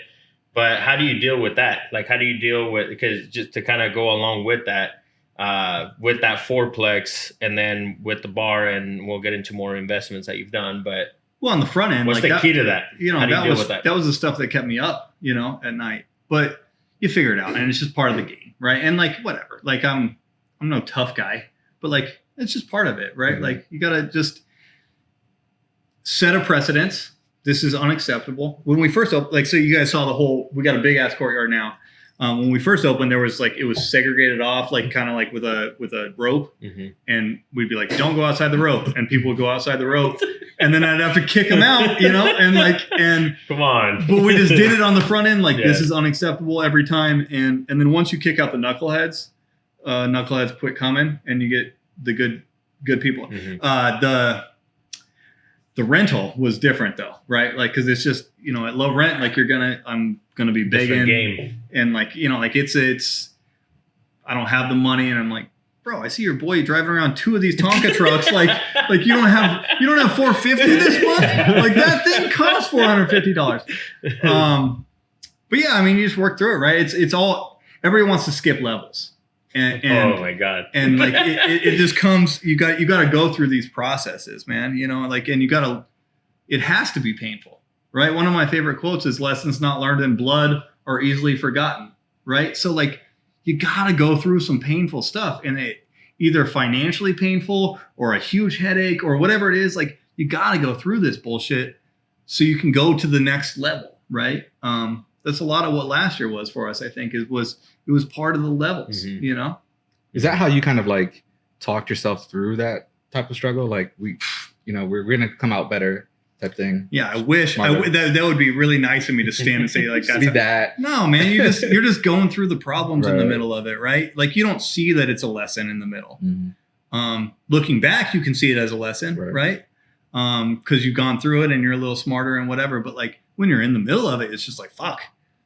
But how do you deal with that? Like, how do you deal with, because just to kind of go along with that fourplex and then with the bar, and we'll get into more investments that you've done. But on the front end, what's the key to that? How do you deal with that? That was the stuff that kept me up, at night. But you figure it out, and it's just part of the game, right? And like whatever, like I'm no tough guy, but like it's just part of it, right? Mm-hmm. Like you gotta just set a precedence. This is unacceptable. When we first opened, so you guys saw we got a big ass courtyard now. When we first opened, there was it was segregated off, kind of with a rope, mm-hmm. and we'd be like, "Don't go outside the rope," and people would go outside the rope, and then I'd have to kick them out, and come on. But we just did it on the front end, this is unacceptable every time, and then once you kick out the knuckleheads quit coming, and you get the good people. Mm-hmm. The rental was different though, right? Like, cause it's just, you know, at low rent, like I'm going to be begging game. And like, you know, like it's, I don't have the money and I'm like, bro, I see your boy driving around 2 of these Tonka trucks. Like you don't have $450 this month. Like that thing costs $450. But yeah, I mean, you just work through it, right? It's all, everybody wants to skip levels. And oh my God. And like it just comes, you got to go through these processes, man, you know, like, and it has to be painful, right? One of my favorite quotes is lessons not learned in blood are easily forgotten, right? So like, you got to go through some painful stuff, and it either financially painful or a huge headache or whatever it is. Like, you got to go through this bullshit so you can go to the next level, right? That's a lot of what last year was for us. I think it was part of the levels, you know? Is that how you kind of like talked yourself through that type of struggle? Like we're going to come out better type thing. Yeah. I wish that would be really nice of me to stand and say like, that's that. No, man, you're just going through the problems in the middle of it. Right. Like you don't see that it's a lesson in the middle. Looking back, you can see it as a lesson. Right. Cause you've gone through it and you're a little smarter and whatever, but like when you're in the middle of it, it's just like, fuck,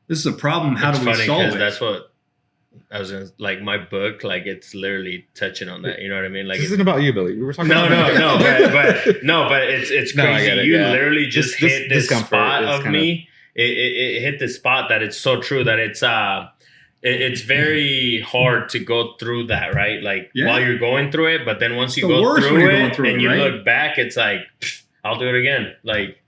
this is a problem. How do we solve it? That's what I was gonna, like my book, like it's literally touching on that. You know what I mean? Like this isn't about you, Billy. We were talking but it's No, I crazy. get it, You yeah. literally just hit this spot of me. It hit this spot that it's so true that it's very hard to go through that, right? Like while you're going through it, but then once you go through it and you look back, it's like, I'll do it again. Like,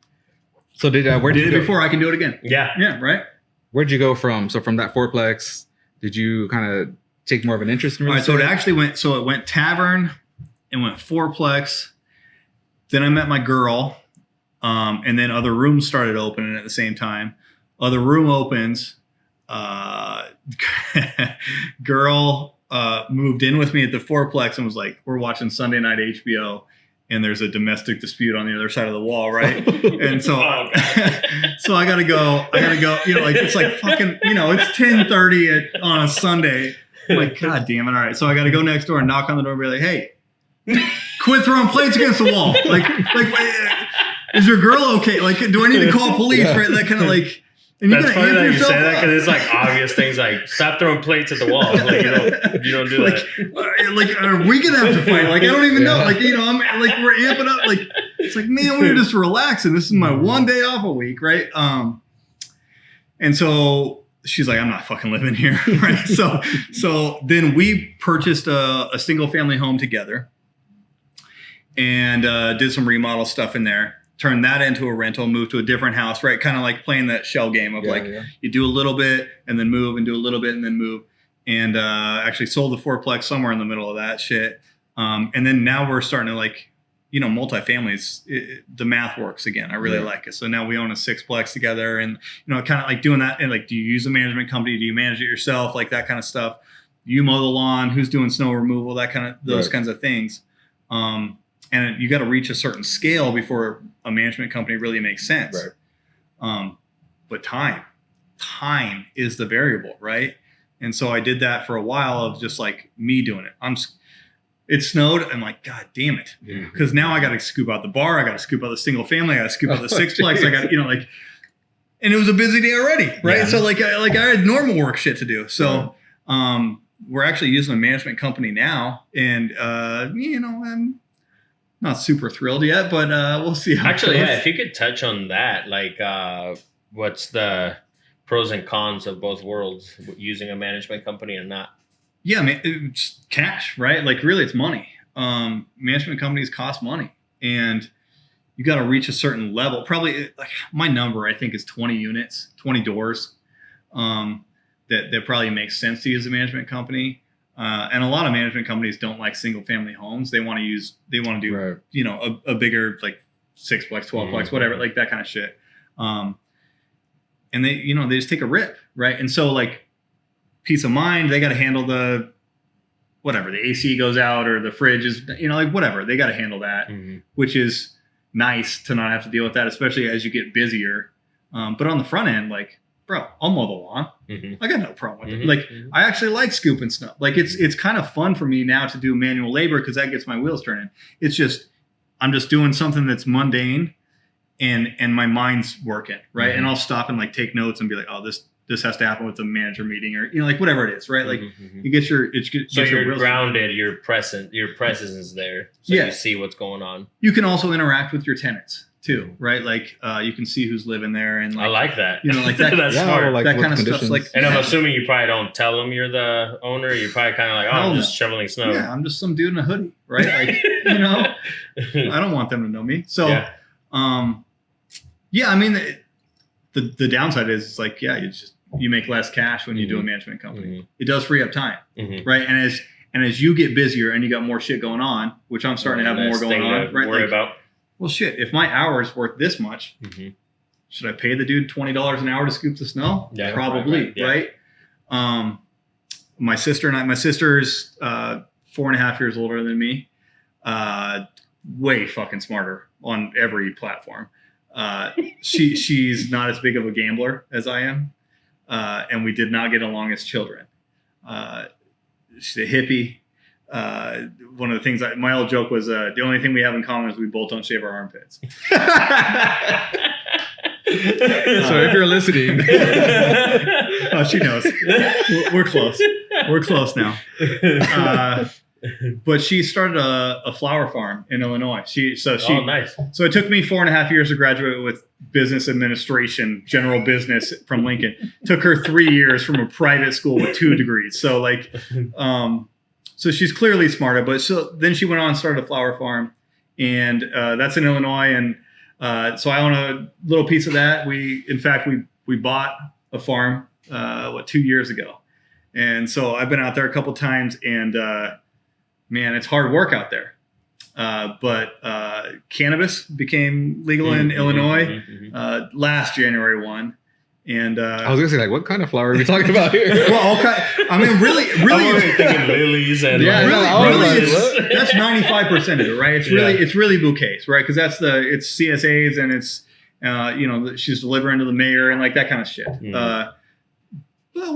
so where did you go? Before I can do it again? Yeah, right. Where'd you go from? So from that fourplex, did you kind of take more of an interest in real estate? All right, so it actually went tavern, it went fourplex. Then I met my girl, and then other rooms started opening at the same time. Other room opens. Girl moved in with me at the fourplex and was like, we're watching Sunday night HBO. And there's a domestic dispute on the other side of the wall, right? And so, so I gotta go. You know, like it's like fucking. You know, it's 10:30 on a Sunday. I'm like, God damn it! All right, so I gotta go next door and knock on the door and be like, hey, quit throwing plates against the wall. Like, is your girl okay? Like, do I need to call police? Right? That kind of like. And that's funny that you say that because it's like obvious things like stop throwing plates at the wall. Like you don't do that. Like are we gonna have to fight? Like I don't even know. Like I'm like we're amping up. Like it's like man, we're just relaxing. This is my one day off a week, right? And so she's like, I'm not fucking living here, right? So then we purchased a single family home together, and did some remodel stuff in there. Turn that into a rental, move to a different house, right? Kind of like playing that shell game of you do a little bit and then move and do a little bit and then move. And actually sold the fourplex somewhere in the middle of that shit. And then now we're starting to like, you know, multifamilies, the math works again. I really like it. So now we own a sixplex together and, you know, kind of like doing that. And like, do you use a management company? Do you manage it yourself? Like that kind of stuff. You mow the lawn, who's doing snow removal, that kind of, those kinds of things. And you got to reach a certain scale before a management company really makes sense. Right. But time is the variable, right? And so I did that for a while of just like me doing it. It snowed. I'm like, God damn it. Because now I got to scoop out the bar. I got to scoop out the single family. I got to scoop out the sixplex. I got, you know, like, and it was a busy day already. Right. Yeah. So like I had normal work shit to do. So, we're actually using a management company now and, you know, I'm not super thrilled yet, but we'll see how actually it goes. Yeah, if you could touch on that, like what's the pros and cons of both worlds, using a management company and not? Yeah, man, it's cash, right? Like really it's money. Management companies cost money and you got to reach a certain level. Probably like my number I think is 20 units, 20 doors. That probably makes sense to use a management company. And a lot of management companies don't like single family homes. They want to do, you know, a bigger, like sixplex, 12plex, whatever, like that kind of shit. And they, you know, they just take a rip. Right. And so like peace of mind, they got to handle the AC goes out or the fridge is, you know, like whatever, they got to handle that, which is nice to not have to deal with that, especially as you get busier. But on the front end, like, bro, I'll mow the lawn. I got no problem with it. Like, I actually like scooping stuff. Like, it's kind of fun for me now to do manual labor because that gets my wheels turning. It's just, I'm just doing something that's mundane and my mind's working, right? And I'll stop and like take notes and be like, oh, this has to happen with the manager meeting, or like whatever it is, right? Like you get your so you're grounded, your presence is there, so you see what's going on. You can also interact with your tenants too, right? Like you can see who's living there, and like, I like that. Like that. That's smart. Like that kind of stuff. Like, and I'm assuming you probably don't tell them you're the owner. You're probably kind of like, oh, I'm just shoveling snow. Yeah, I'm just some dude in a hoodie, right? Like I don't want them to know me. So, I mean, the downside is like, you make less cash when you do a management company. It does free up time, right? And as you get busier and you got more shit going on, which I'm starting to have more going on, right? Worry about. Well, shit, if my hour is worth this much, should I pay the dude $20 an hour to scoop the snow? Yeah, probably, right? My sister's 4.5 years older than me, way fucking smarter on every platform. She's not as big of a gambler as I am, and we did not get along as children. She's a hippie. One of the things my old joke was the only thing we have in common is we both don't shave our armpits. So if you're listening, oh, she knows. We're close. We're close now. But she started a flower farm in Illinois. Oh, nice. So it took me 4.5 years to graduate with business administration, general business from Lincoln. Took her 3 years from a private school with 2 degrees. So like, so she's clearly smarter. But so then she went on and started a flower farm, and that's in Illinois. And so I own a little piece of that. We bought a farm 2 years ago, and so I've been out there a couple times, and man, it's hard work out there. But cannabis became legal in Illinois last January 1. And I was gonna say, like, what kind of flower are we talking about here? Well, all kind. I mean, really, I'm thinking lilies and that's 95% of it, right? It's really bouquets, right? Because it's CSAs and it's she's delivering to the mayor and like that kind of shit. Well,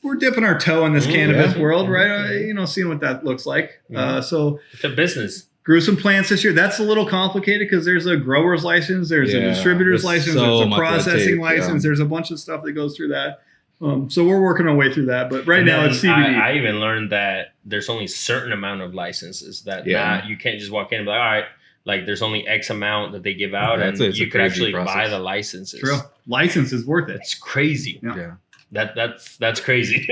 we're dipping our toe in this cannabis world, right? Seeing what that looks like. So it's a business. Grew some plants this year. That's a little complicated because there's a grower's license, there's a distributor's license, there's a processing license, there's a bunch of stuff that goes through that. So we're working our way through that. But right now it's CBD. I even learned that there's only a certain amount of licenses that you can't just walk in and be like, all right, like there's only X amount that they give out, and you could actually buy the licenses. True. License is worth it. It's crazy. Yeah. That's crazy.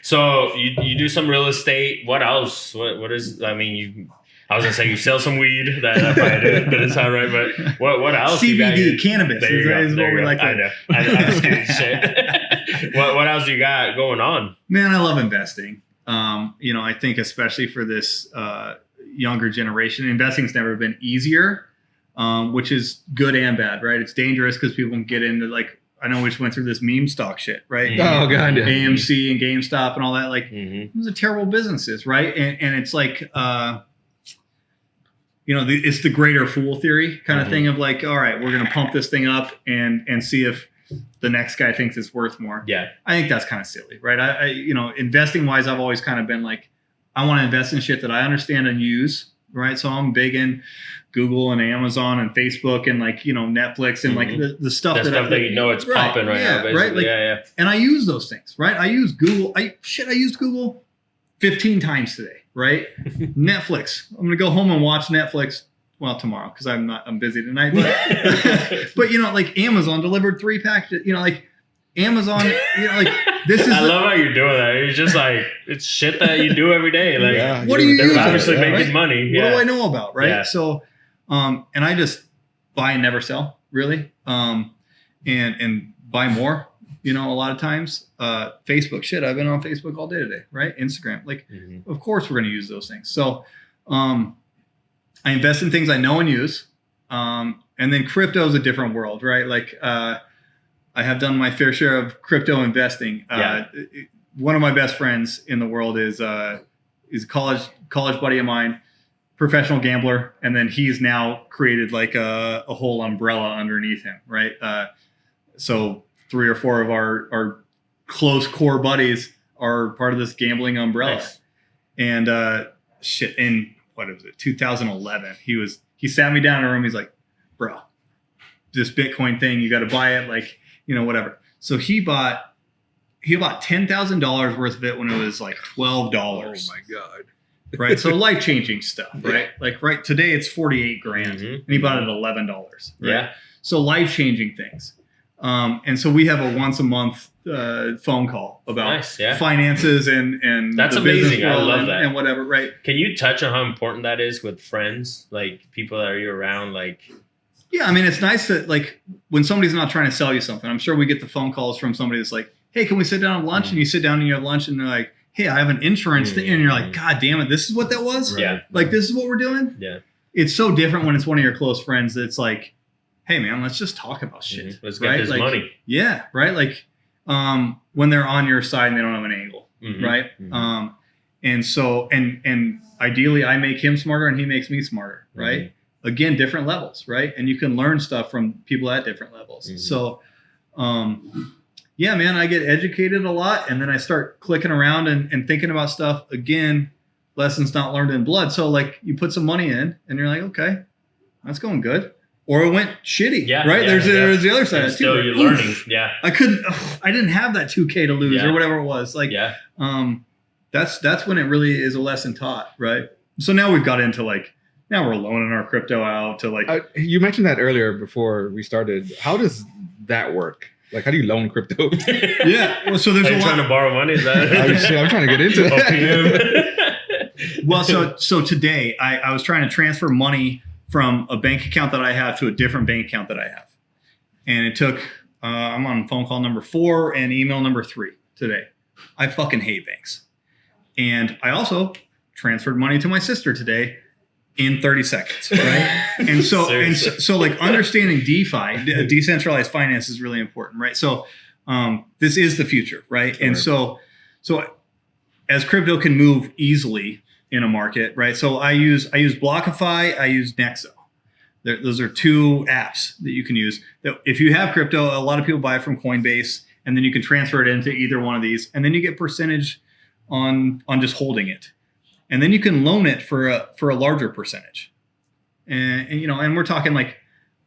So you do some real estate. What else? What is? I mean, I was gonna say you sell some weed. That probably didn't sound right, but what else? CBD, cannabis is what we like. I know. I'm just kidding. Shit. What else you got going on? Man, I love investing. I think especially for this younger generation, investing's never been easier, which is good and bad, right? It's dangerous because people can get into like. I know we just went through this meme stock shit, right? Oh, God. Yeah. AMC and GameStop and all that. Like, those are terrible businesses, right? And it's like, it's the greater fool theory kind of thing of like, all right, we're going to pump this thing up and see if the next guy thinks it's worth more. Yeah. I think that's kind of silly, right? I investing wise, I've always kind of been like, I want to invest in shit that I understand and use, right? So I'm big in Google and Amazon and Facebook and like, Netflix and like the stuff that it's popping right now. Basically. Right? Like, and I use those things, right? I use Google. I used Google 15 times today, right? Netflix. I'm going to go home and watch Netflix. Well, tomorrow, because I'm busy tonight. But like Amazon delivered 3 packages, like Amazon, like this is. I love how you're doing that. It's just like, it's shit that you do every day. Like, what are you using? Obviously making money. What do I know about, right? Yeah. So, and I just buy and never sell, really, and buy more. A lot of times, Facebook, shit, I've been on Facebook all day today, right? Instagram, like, of course we're going to use those things. So, I invest in things I know and use, and then crypto is a different world, right? Like, I have done my fair share of crypto investing. One of my best friends in the world is a college buddy of mine, professional gambler, and then he's now created like a whole umbrella underneath him, right? So 3 or 4 of our close core buddies are part of this gambling umbrella. Nice. And in what was it, 2011, he he sat me down in a room. He's like, bro, this Bitcoin thing, you got to buy it, like, whatever. So he bought $10,000 worth of it when it was like $12. Oh my God. Right. So life-changing stuff, right? Like today it's 48 grand and he bought it at $11. Right? Yeah. So life-changing things. And so we have a once a month phone call about finances and that's amazing. I love that. And whatever. Right. Can you touch on how important that is with friends, like people that are you around? Like, yeah, I mean, it's nice that like when somebody's not trying to sell you something, I'm sure we get the phone calls from somebody that's like, hey, can we sit down at lunch? And you sit down and you have lunch and they're like, hey, I have an insurance thing. And you're like, God damn it, this is what that was? Yeah. Like, this is what we're doing? Yeah. It's so different when it's one of your close friends that's like, hey, man, let's just talk about shit. Let's get this money. Yeah, right? Like, when they're on your side and they don't have an angle, right? And so, and ideally, I make him smarter and he makes me smarter, right? Again, different levels, right? And you can learn stuff from people at different levels. So, yeah, man, I get educated a lot, and then I start clicking around and thinking about stuff. Again, lessons not learned in blood. So, like, you put some money in, and you're like, okay, that's going good. Or it went shitty, right? There's the other side of it, too. Still, you're learning, I didn't have that 2K to lose or whatever it was. Like, that's when it really is a lesson taught, right? So now we've got into, like, now we're loaning our crypto out to, like... you mentioned that earlier before we started. How does that work? Like, how do you loan crypto? Yeah. Well, so there's trying to borrow money? Is that I'm trying to get into that. Well, so today I was trying to transfer money from a bank account that I have to a different bank account that I have. And it took, I'm on phone call number 4 and email number 3 today. I fucking hate banks. And I also transferred money to my sister today in 30 seconds, right? And so like understanding DeFi, decentralized finance, is really important, right? So this is the future, right? Sure. And so as crypto can move easily in a market, right? So I use Blockify, I use Nexo. Those are 2 apps that you can use. If you have crypto, a lot of people buy it from Coinbase, and then you can transfer it into either one of these, and then you get percentage on just holding it. And then you can loan it for a larger percentage. And and we're talking like,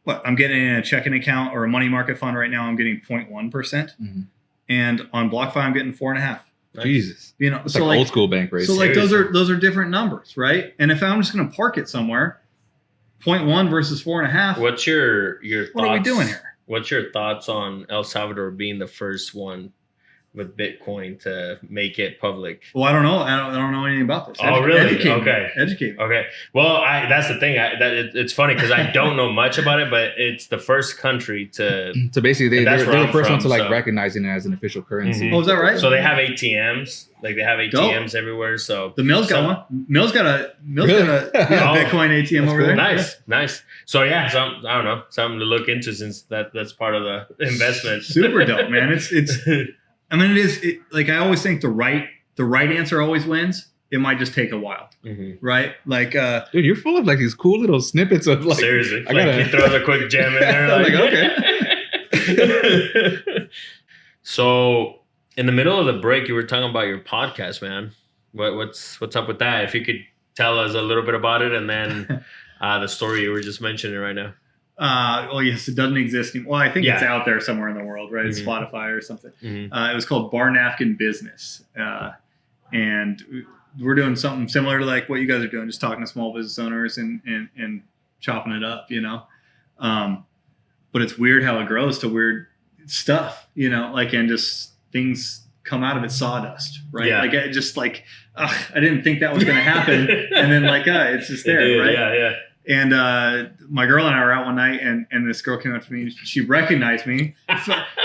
what, I'm getting in a checking account or a money market fund right now, I'm getting 0.1%. And on BlockFi, I'm getting 4.5%. Jesus. It's so like old school bank rates. So like those are different numbers, right? And if I'm just going to park it somewhere, 0.1 versus 4.5. What's your thoughts? What are we doing here? What's your thoughts on El Salvador being the first one with Bitcoin to make it public? Well, I don't know. I don't know anything about this. Oh, really? Educate me. Okay. Well, that's the thing. It's funny because I don't know much about it, but it's the first country to. So basically, they're the first one to recognizing it as an official currency. Oh, is that right? So they have ATMs. Like they have ATMs everywhere. So the Mill's got one. Mill's got a Bitcoin ATM over there. Nice. So yeah, I don't know, something to look into since that's part of the investment. Super dope, man. It's. I mean, it is like I always think the right answer always wins. It might just take a while, right? Like, dude, you're full of like these cool little snippets of like. Seriously, you throw the quick gem in there. Like okay. So, in the middle of the break, you were talking about your podcast, man. What's up with that? If you could tell us a little bit about it, and then the story you were just mentioning right now. Well, yes, it doesn't exist anymore. Well, I think it's out there somewhere in the world, right? It's Spotify or something. It was called Bar Napkin Business. And we're doing something similar to like what you guys are doing, just talking to small business owners and chopping it up, But it's weird how it grows to weird stuff, like, and just things come out of it sawdust, right? Yeah. Like, I just like, I didn't think that was going to happen. And then like, it's just there, right? Yeah. And my girl and I were out one night, and this girl came up to me, and she recognized me.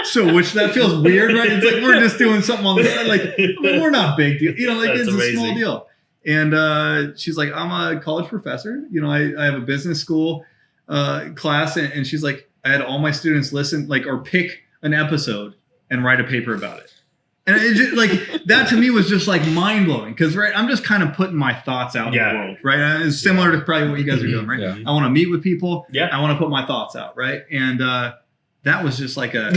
So which that feels weird, right? It's like we're just doing something on the side, like we're not big deal, like it's amazing. A small deal. And she's like, I'm a college professor, I have a business school class, and she's like, I had all my students listen, like, or pick an episode and write a paper about it. And it just, like, that to me was just like mind blowing because, right, I'm just kind of putting my thoughts out in the world, right? It's similar to probably what you guys are doing, right? Yeah. I want to meet with people. Yeah. I want to put my thoughts out, right? And that was just like a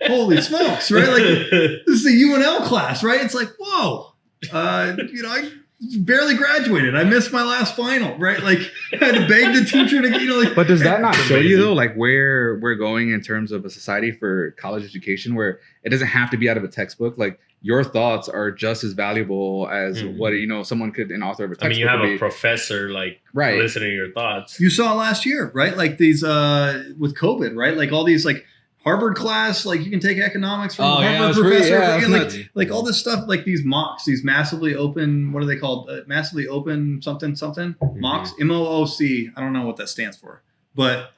holy smokes, right? Like, this is a UNL class, right? It's like, whoa, I barely graduated. I missed my last final, right? Like I had to beg the teacher to, like. But does that not show you though, like where we're going in terms of a society for college education, where it doesn't have to be out of a textbook? Like your thoughts are just as valuable as what someone could, an author of a textbook. I mean, you have a professor like listening to your thoughts. You saw last year, right? Like these with COVID, right? Like all these like Harvard class, like you can take economics from a Harvard professor. Like all this stuff, like these mocks, these massively open, what are they called? Massively open something. Mocks, MOOC. I don't know what that stands for. But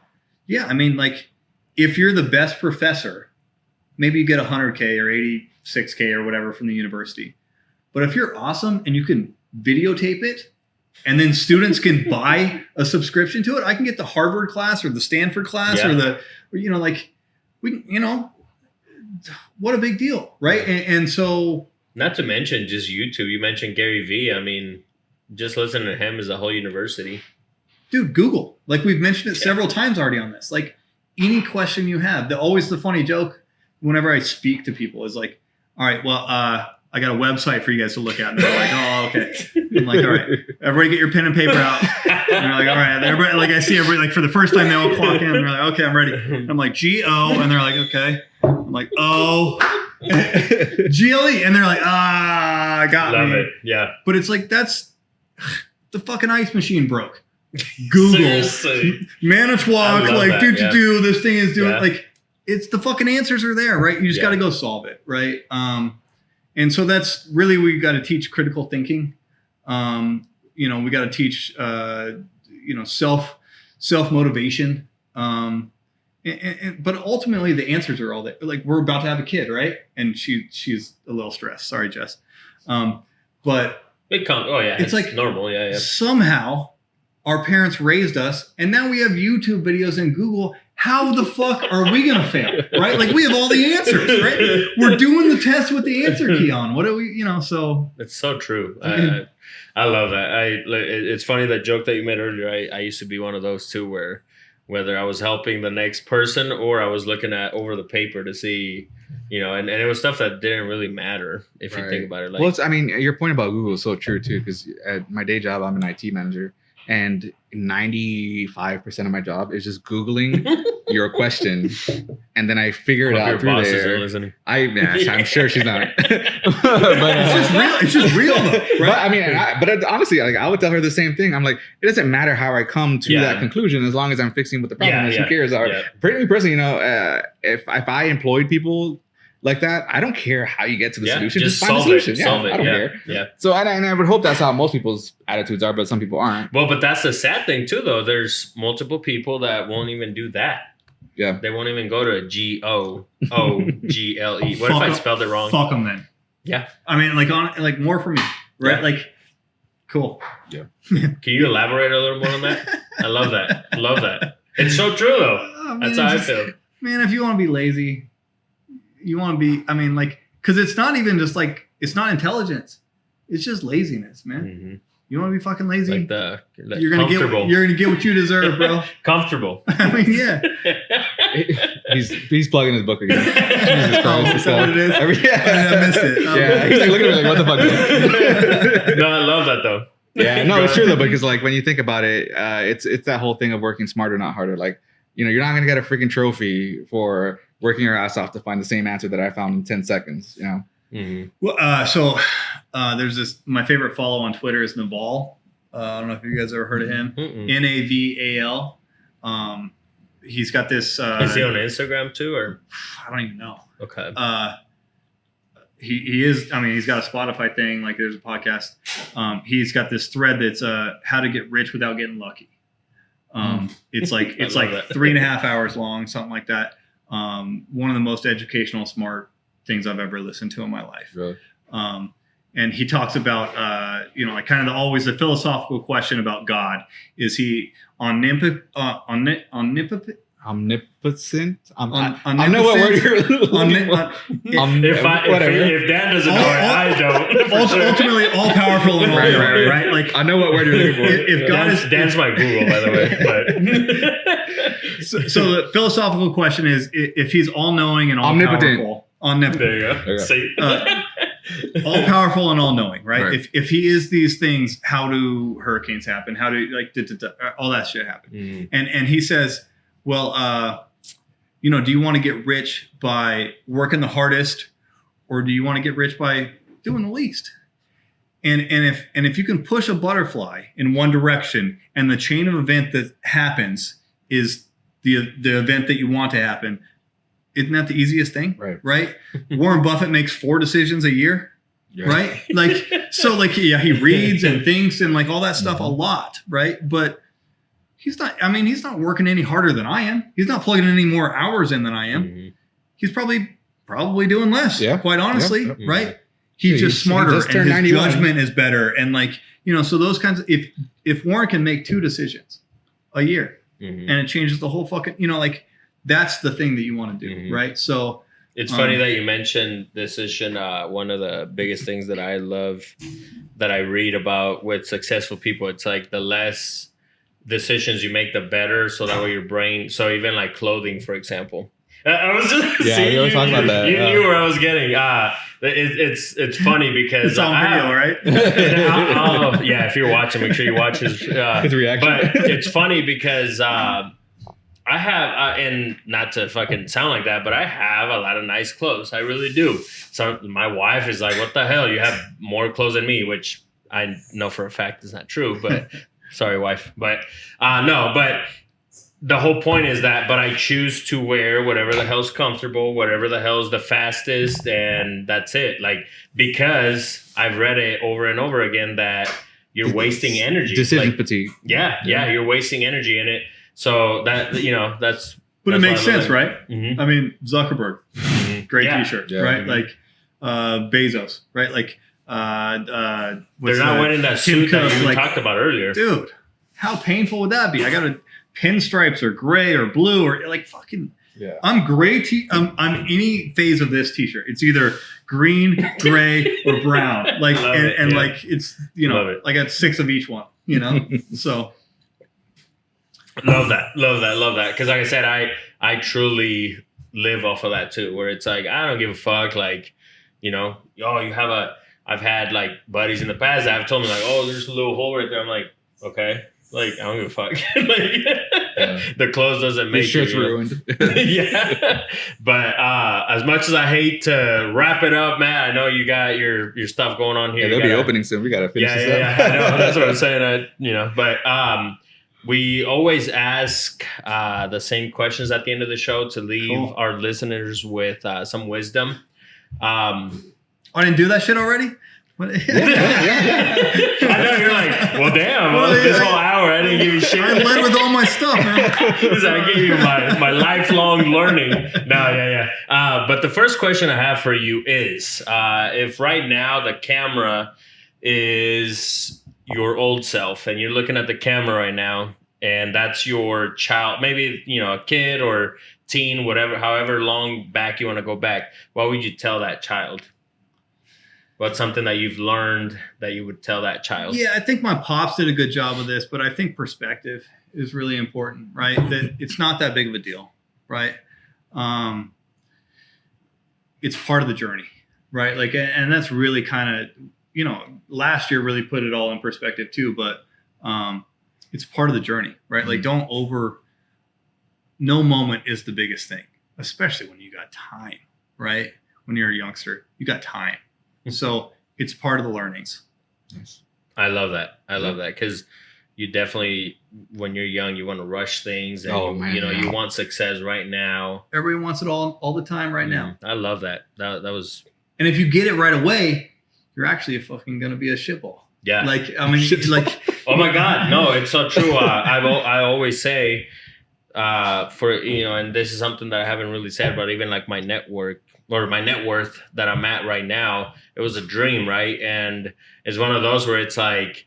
yeah, I mean, like if you're the best professor, maybe you get 100K or 86K or whatever from the university. But if you're awesome and you can videotape it, and then students can buy a subscription to it, I can get the Harvard class or the Stanford class what a big deal, right? And so, not to mention just YouTube. You mentioned Gary Vee. I mean, just listening to him is a whole university. Dude, Google. Like we've mentioned it several times already on this. Like any question you have, always the funny joke whenever I speak to people is like, all right, well, I got a website for you guys to look at. And they're like, oh, okay. I'm like, all right, everybody get your pen and paper out. And they're like, all right. everybody, like I see everybody, like for the first time they all clock in. They're like, okay, I'm ready. I'm like, G-O. And they're like, okay. I'm like, O. G-L-E. And they're like, got Love me. it. Yeah. But it's like, that's the fucking ice machine broke. Google. Manitowoc, like, do, this thing is doing, like, it's the fucking answers are there, right? You just got to go solve it, right? And so that's really, we got to teach critical thinking. We got to teach, self-motivation. But ultimately the answers are all there. Like we're about to have a kid, right? And she's a little stressed. Sorry, Jess. But it's like normal. Yeah. Somehow our parents raised us and now we have YouTube videos and Google. How the fuck are we going to fail? Right? Like we have all the answers, right? We're doing the test with the answer key on. What do we, so. It's so true. I love that. It's funny that joke that you made earlier. I used to be one of those too, where whether I was helping the next person or I was looking at over the paper to see, and it was stuff that didn't really matter if you think about it. Like, well, your point about Google is so true too, because at my day job, I'm an IT manager. And 95% of my job is just Googling your question. And then I figure it out through there. I'm sure she's not. But it's just real though, right? But honestly, like I would tell her the same thing. I'm like, it doesn't matter how I come to that conclusion as long as I'm fixing what the problem is. Who cares? Personally, if I employed people like that, I don't care how you get to the solution. Just find a solution. Solve it. I don't care. Yeah. So I would hope that's how most people's attitudes are, but some people aren't. Well, but that's the sad thing too, though. There's multiple people that won't even do that. Yeah. They won't even go to Google. What if I spelled it wrong? Fuck them then. Yeah. I mean, like more for me, right? Yeah. Like, cool. Yeah. Can you elaborate a little more on that? I love that. It's so true though. That's how I feel. Man, if you want to be lazy, you want to be, because it's not even just like, it's not intelligence. It's just laziness, man. Mm-hmm. You want to be fucking lazy? You're going to get what you deserve, bro. Comfortable. Yeah. He's plugging his book again. Jesus Christ. Is that what it is? I missed it. Yeah. He's like looking at me like, what the fuck? No, I love that though. Yeah, no, it's true though, because like when you think about it, it's that whole thing of working smarter, not harder. Like, you're not going to get a freaking trophy for working your ass off to find the same answer that I found in 10 seconds, Mm-hmm. Well, so there's this, my favorite follow on Twitter is Naval. I don't know if you guys ever heard of him. Naval. He's got this. Is he on Instagram too, or? I don't even know. Okay. He is, he's got a Spotify thing, like there's a podcast. He's got this thread that's how to get rich without getting lucky. It's like 3.5 hours long, something like that. One of the most educational, smart things I've ever listened to in my life. Really? And he talks about, like kind of always the philosophical question about God. Is he omnipotent? I know what word you're if Dan doesn't know it, I don't. Ultimately, all powerful and all knowing, right? Like I know what word you're looking for. If God Dan's my Google, by the way. So the philosophical question is, if he's all knowing and all omnipotent. Powerful, omnipotent. There you go. See? all powerful and all knowing, right? Right. If he is these things, how do hurricanes happen? How do all that shit happen? Mm. And he says, well, do you want to get rich by working the hardest, or do you want to get rich by doing the least? And if you can push a butterfly in one direction, and the chain of event that happens is the event that you want to happen, isn't that the easiest thing? Right? Warren Buffett makes 4 decisions a year, right? He reads and thinks and like all that stuff a lot, right? But he's not working any harder than I am. He's not plugging any more hours in than I am. Mm-hmm. He's probably doing less, quite honestly, right? He's just smarter, just and his 91. judgment is better. And so those kinds of, if Warren can make 2 decisions a year, and it changes the whole fucking, that's the thing that you want to do, right? So it's funny that you mentioned decision. One of the biggest things that I love, that I read about with successful people, it's like the less decisions you make, the better. So that way your brain, so even like clothing, for example. I was just you always talk about that. You knew where I was getting. It's funny because it's on video, right? If you're watching, make sure you watch his reaction. But it's funny because I have, and not to fucking sound like that, but I have a lot of nice clothes. I really do. So my wife is like, "What the hell? You have more clothes than me," which I know for a fact is not true. But sorry, wife. But no, but. The whole point is that, but I choose to wear whatever the hell's comfortable, whatever the hell's the fastest, and that's it. Like, because I've read it over and over again that you're wasting energy. Decision fatigue. Yeah, you're wasting energy in it. So that, that's. But it makes sense, right? Mm-hmm. I mean, Zuckerberg, great T-shirt, right? Mm-hmm. Like Bezos, right? Like they're not wearing that suit that you talked about earlier, dude. How painful would that be? I got to. Pinstripes or gray or blue or like fucking. Yeah. I'm gray. I'm any phase of this T-shirt. It's either green, gray, or brown. Like like it's I got 6 of each one. So love that. Because like I said, I truly live off of that too. Where it's like I don't give a fuck. Like I've had like buddies in the past that have told me like, oh, there's a little hole right there. I'm like, okay. Like, I don't give a fuck. The clothes doesn't make your shirt's ruined. Yeah. But as much as I hate to wrap it up, Matt, I know you got your stuff going on here. Yeah, they'll be opening soon. We got to finish this up. Yeah, I know. That's what I'm saying. But we always ask the same questions at the end of the show to leave our listeners with some wisdom. I didn't do that shit already? I know you're like, well, damn, this whole hour I didn't give you shit. I led with all my stuff, man. I gave you my lifelong learning. But the first question I have for you is, if right now the camera is your old self and you're looking at the camera right now, and that's your child, maybe a kid or teen, whatever, however long back you want to go back, what would you tell that child? What's something that you've learned that you would tell that child? Yeah, I think my pops did a good job of this, but I think perspective is really important, right? That it's not that big of a deal, right? It's part of the journey, right? Like, and that's really kind of, last year really put it all in perspective too, but it's part of the journey, right? Like no moment is the biggest thing, especially when you got time, right? When you're a youngster, you got time. So it's part of the learnings. Nice. I love that. Because you definitely, when you're young, you want to rush things. And you want success right now. Everybody wants it all the time right now. I love that. That was. And if you get it right away, you're actually fucking going to be a shitball. Yeah. Like, I mean, like. Oh my God. No, it's so true. I always say and this is something that I haven't really said, but even like my network, or my net worth that I'm at right now, it was a dream, right? And it's one of those where it's like,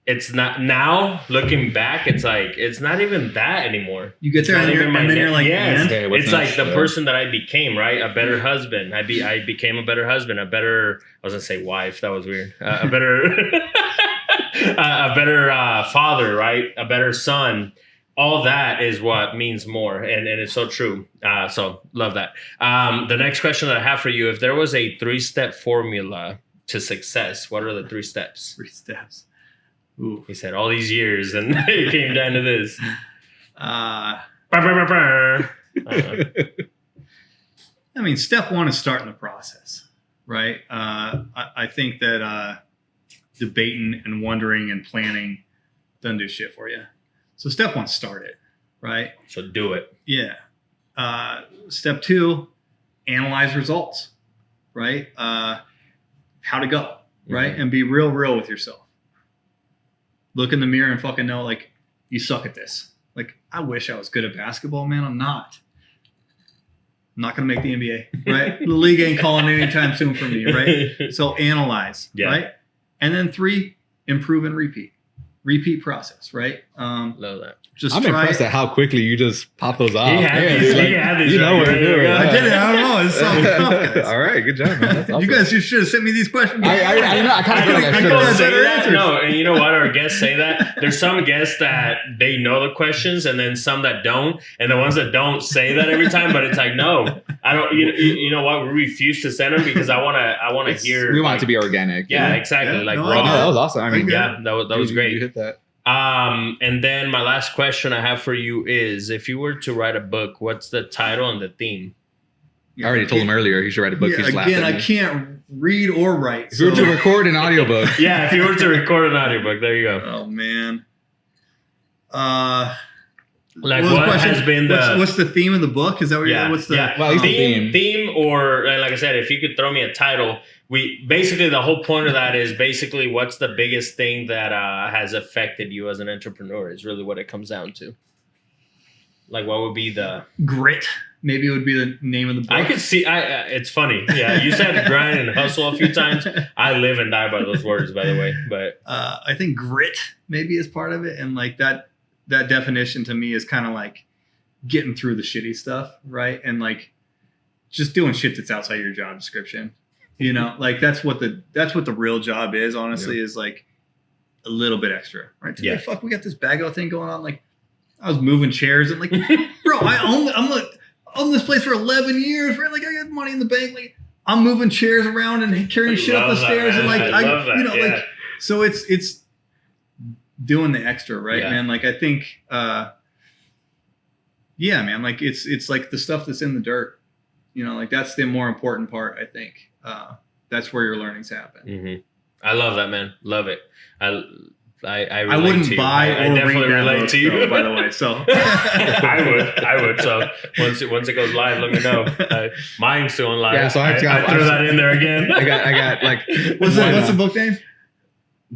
it's not now looking back, it's like, it's not even that anymore. You get there and then you're like, it's like the person that I became, right? A better husband. I became a better husband, I was gonna say wife, that was weird. A better father, right? A better son. all that is what means more, and it's so true. So love that. The next question that I have for you: if there was a 3-step formula to success, what are the 3 steps? 3 steps. Ooh. He said all these years, and it came down to this. I mean, step 1 is starting the process, right? I think that debating and wondering and planning doesn't do shit for you. So step 1, start it, right? So do it. Yeah. Step 2, analyze results, right? How to go, right? And be real with yourself. Look in the mirror and fucking know, like, you suck at this. Like, I wish I was good at basketball, man. I'm not. I'm not going to make the NBA, right? The league ain't calling anytime soon for me, right? So analyze, right? And then 3, improve and repeat. Repeat process, right? Love that. I'm impressed at how quickly you just pop those off. He had these. You know what you're doing. I did it. I don't know. It's so all right, good job, man. That's awesome. You guys should have sent me these questions. I kind of feel like I should have. Say that. No, and you know what? Our guests say that. There's some guests that they know the questions, and then some that don't, and the ones that don't say that every time. But it's like, no, I don't. You know what? We refuse to send them because I want to hear. We want it to be organic. Yeah, exactly. Yeah, like no, raw. That was awesome. I mean, yeah, that was great. You hit that. And then my last question I have for you is: if you were to write a book, what's the title and the theme? I already told him earlier he should write a book. Yeah, again, I can't read or write. If you were to record an audiobook. Yeah, if you were to record an audiobook, there you go. Oh man. Like what has been what's the theme of the book? Is that what what's the well, theme or like I said, if you could throw me a title, we basically the whole point of that is basically what's the biggest thing that has affected you as an entrepreneur is really what it comes down to. Like what would be the grit? Maybe it would be the name of the book. I could see. It's funny. Yeah, you said grind and hustle a few times. I live and die by those words, by the way. But I think grit maybe is part of it, and like that definition to me is kind of like getting through the shitty stuff, right? And like just doing shit that's outside your job description. You know, like that's what the real job is. Honestly, is like a little bit extra, right? Today, fuck, we got this bago thing going on. Like I was moving chairs and like, bro, I'm own this place for 11 years, right? Like I got money in the bank. Like I'm moving chairs around and carrying shit up the stairs, and like like so it's doing the extra, right, man? Like I think, man, like it's like the stuff that's in the dirt, you know, like that's the more important part. I think that's where your learnings happen. Mm-hmm. I love that, man. Love it. I wouldn't buy or I definitely read relate to you, though, by the way. So I would. So once it goes live, let me know. Mine's still on live. Yeah, so I threw that in there again. I got like what's the book name?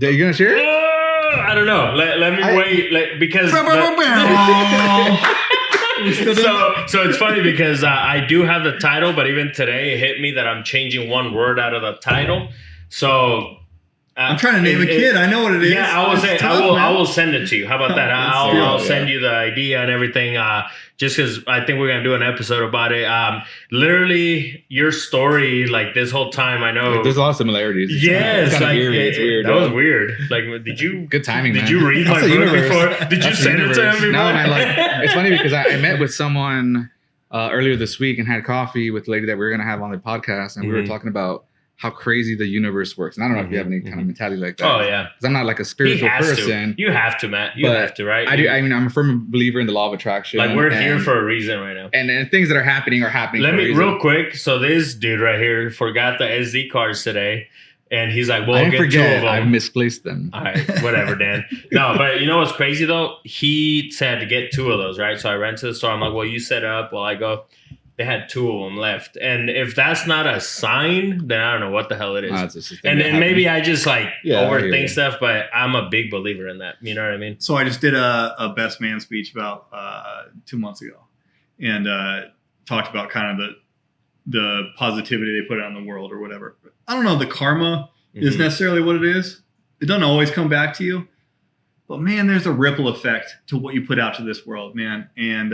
Are you gonna share it? I don't know. Let me wait because. So it's funny because I do have the title, but even today it hit me that I'm changing one word out of the title. So. I'm trying to name a kid. I know what it is. Yeah, I will send it to you. How about that? I'll send you the idea and everything. Just because I think we're gonna do an episode about it. Literally, your story, like this whole time, I know there's a lot of similarities. Yes, it's like it's weird. That was weird. Like, did you? Good timing. Did you read my book before? Did you send it to him before? No, man. Like, it's funny because I met with someone earlier this week and had coffee with the lady that we were gonna have on the podcast, and we were talking about how crazy the universe works. And I don't know if you have any kind of mentality like that. Oh, yeah. Because I'm not like a spiritual person. You have to, Matt. You have to, right? I do. I mean, I'm a firm believer in the law of attraction. Like, we're here for a reason right now. And things that are happening Let me, real quick. So this dude right here forgot the SD cards today. And he's like, well, I get forget, 2 of them. I've misplaced them. All right, whatever, Dan. No, but you know what's crazy, though? He said to get 2 of those, right? So I ran to the store. I'm like, well, you set it up. Well, I go... They had 2 of them left. And if that's not a sign, then I don't know what the hell it is. And maybe I just overthink stuff, but I'm a big believer in that. You know what I mean? So I just did a best man speech about 2 months ago and talked about kind of the positivity they put out in the world or whatever. I don't know. The karma is necessarily what it is. It doesn't always come back to you. But, man, there's a ripple effect to what you put out to this world, man. And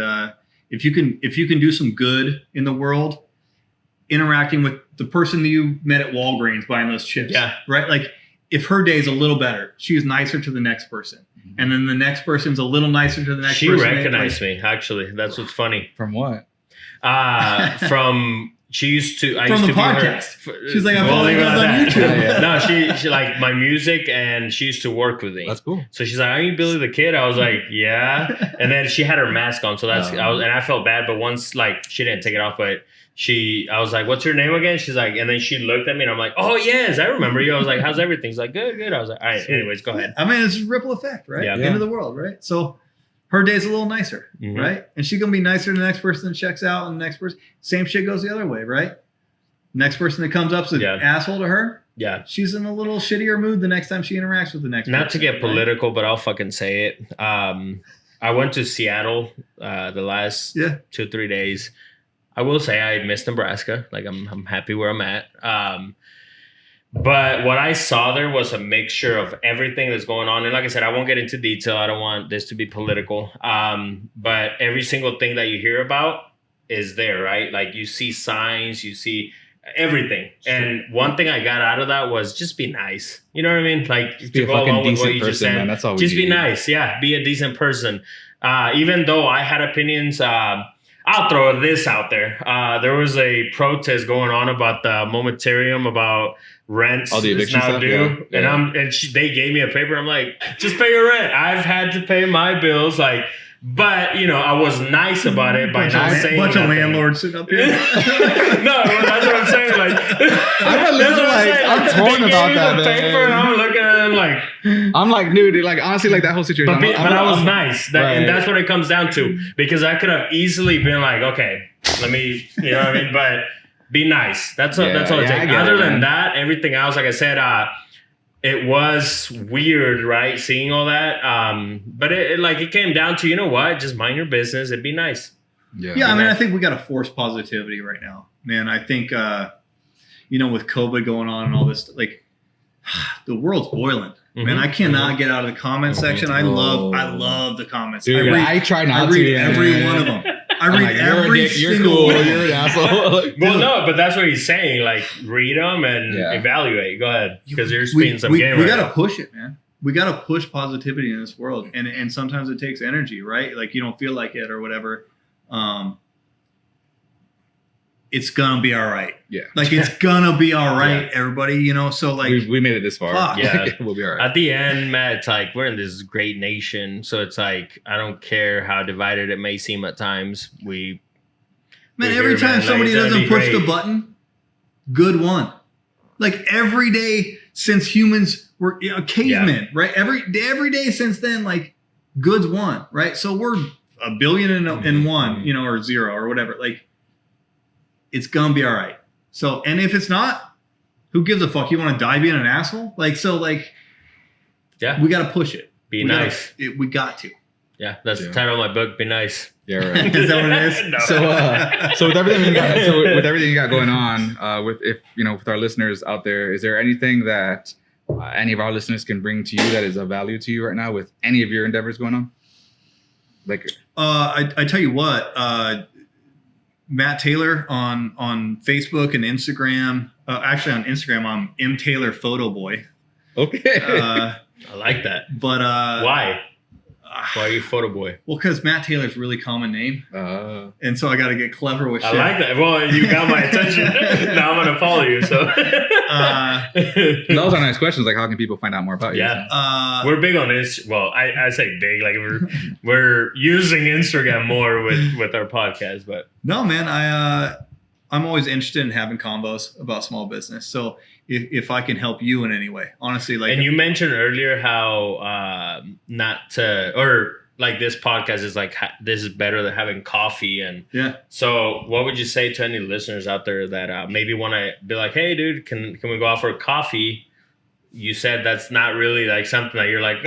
if you can do some good in the world, interacting with the person that you met at Walgreens buying those chips, right? Like if her day's a little better, she's nicer to the next person. And then the next person's a little nicer to the next person. She recognized me, actually. That's what's funny. From what? From she used to I from used the to be podcast. her, She's like, I follow you guys on YouTube. No, she liked my music and she used to work with me. That's cool. So she's like, "Are you Billy the Kid?" I was like, "Yeah." And then she had her mask on, so I felt bad. But once like she didn't take it off, but I was like, "What's your name again?" She's like, and then she looked at me and I'm like, "Oh yes, I remember you." I was like, "How's everything?" She's like, "Good." I was like, "All right." Anyways, go ahead. I mean, it's a ripple effect, right? Yeah. Into the world, right? So her day's a little nicer, right? And she's gonna be nicer to the next person that checks out, and the next person, same shit goes the other way, right? Next person that comes up is an asshole to her. Yeah. She's in a little shittier mood the next time she interacts with the next person. Not to get political, but I'll fucking say it. I went to Seattle the last 2-3 days. I will say I miss Nebraska. Like I'm happy where I'm at. But what I saw there was a mixture of everything that's going on. And like I said, I won't get into detail. I don't want this to be political. But every single thing that you hear about is there, right? Like you see signs, you see everything. And one thing I got out of that was just be nice. You know what I mean? Like just be a fucking decent person, man. That's all we just need. Be nice. Yeah. Be a decent person. Even though I had opinions, I'll throw this out there. There was a protest going on about the momentarium about rent is now due. And they gave me a paper. I'm like, just pay your rent. I've had to pay my bills. Like, but I was nice about it by not saying bunch of landlords sitting up here. No, that's what I'm saying. Like, I'm torn about that, man. Paper, and I'm looking at them like, I'm like, dude, like honestly, like that whole situation. But I was nice, and that's what it comes down to. Because I could have easily been like, okay, let me, you know what I mean? But be nice. That's all it takes. Other than that, everything else, like I said, it was weird, right? Seeing all that. But it came down to, you know what? Just mind your business. It'd be nice. Yeah. I mean, I think we got to force positivity right now, man. I think, with COVID going on and all this, like the world's boiling. Man, I cannot get out of the comment section. I love the comments. Dude, I try not to. I read every one of them. I read every single one. You're an asshole. Well, no, but that's what he's saying. Like, read them and evaluate. Go ahead, because you're speaking some game. We got to push it, man. We got to push positivity in this world, and sometimes it takes energy, right? Like you don't feel like it or whatever. It's gonna be all right. Yeah, like it's gonna be all right, everybody. So like we made it this far. Yeah, we'll be all right. At the end, Matt, it's like we're in this great nation, so it's like I don't care how divided it may seem at times. Every time somebody doesn't push the button, good one. Like every day since humans were cavemen, right? Every day since then, like goods won, right? So we're 1 billion and one, or zero or whatever. Like it's gonna be all right. So, and if it's not, who gives a fuck? You want to die being an asshole? Like, so like, we got to push it. Be nice. We got to. Yeah. That's the title of my book. Be nice. Yeah. Right. Is that what it is? No. So with everything you got going on, with our listeners out there, is there anything that any of our listeners can bring to you that is of value to you right now with any of your endeavors going on? Like, I tell you what, Matt Taylor on Facebook and Instagram. Actually, on Instagram, I'm M Taylor Photo Boy. Okay, I like that. But why? Why are you Photo Boy? Well, because Matt Taylor's a really common name, and so I got to get clever with shit. I like that. Well, you got my attention. Now I'm gonna follow you. So those are nice questions. Like, how can people find out more about you? Yeah, we're big on this. Well, I say big. Like we're using Instagram more with our podcast. But no, man, I'm always interested in having combos about small business. So if I can help you in any way, honestly, like. And you mentioned earlier how like this podcast is like this is better than having coffee and So what would you say to any listeners out there that maybe want to be like, hey, dude, can we go out for a coffee? You said that's not really like something that you're like,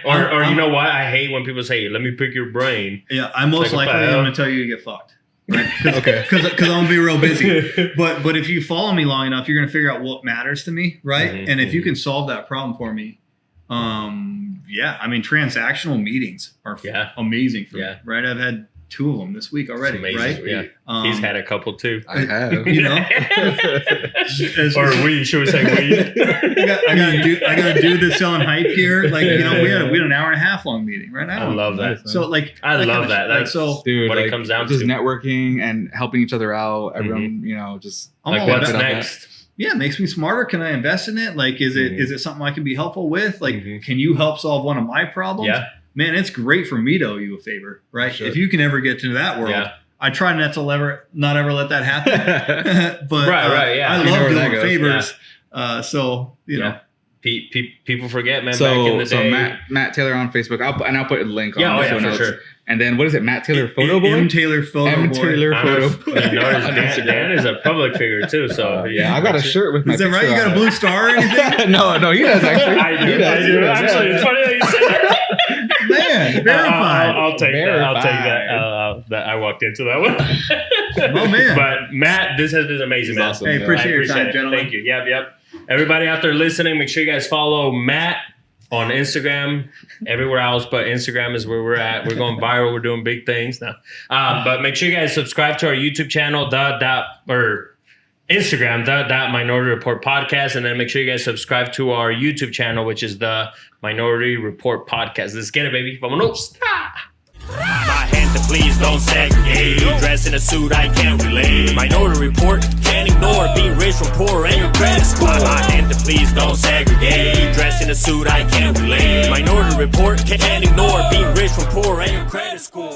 or you know what? I hate when people say, let me pick your brain. Yeah, I'm most likely going to tell you to get fucked. Right? Because I'm gonna be real busy. But if you follow me long enough, you're gonna figure out what matters to me, right? And if you can solve that problem for me, I mean, transactional meetings are amazing for me, right? I've had 2 of them this week already, right? Yeah, he's had a couple too. I have. You know, or we should we say we? I got a dude that's selling hype here. Like we had an hour and a half long meeting right now. I love that. So like I love that. That's so dude, what it comes down to. Just networking and helping each other out. Everyone, just like what's next. Yeah, it makes me smarter. Can I invest in it? Like, is it something I can be helpful with? Like, can you help solve one of my problems? Yeah. Man, it's great for me to owe you a favor, right? Sure. If you can ever get to that world, I try not ever let that happen. But right, yeah. I love doing favors. Yeah. So you know. People forget, man. So, back in the day, Matt Taylor on Facebook. I'll put a link on. Yeah, for sure. And then what is it? Matt Taylor Photo Boy. M Taylor Photo Boy. Taylor Photo Boy. Dan is a public figure too. So I got a shirt with my. Is that right? You got a blue star or anything? No, he does actually. I do. Actually, it's funny that you said that. Man, verified. I'll take that. I walked into that one. Oh man! But Matt, this has been amazing, man. Awesome, hey, appreciate your time, gentlemen. Thank you. Yep. Everybody out there listening, make sure you guys follow Matt on Instagram, everywhere else, but Instagram is where we're at. We're going viral. We're doing big things now. But make sure you guys subscribe to our YouTube channel, Instagram, the Minority Report Podcast, and then make sure you guys subscribe to our YouTube channel, which is the Minority Report Podcast. Let's get it, baby. Vamonos. My hand to please don't segregate. Dressed in a suit, I can't relate. Minority Report, can't ignore being rich from poor and your credit score. My hand to please don't segregate. Dressed in a suit, I can't relate. Minority Report, can't ignore being rich from poor and your credit score.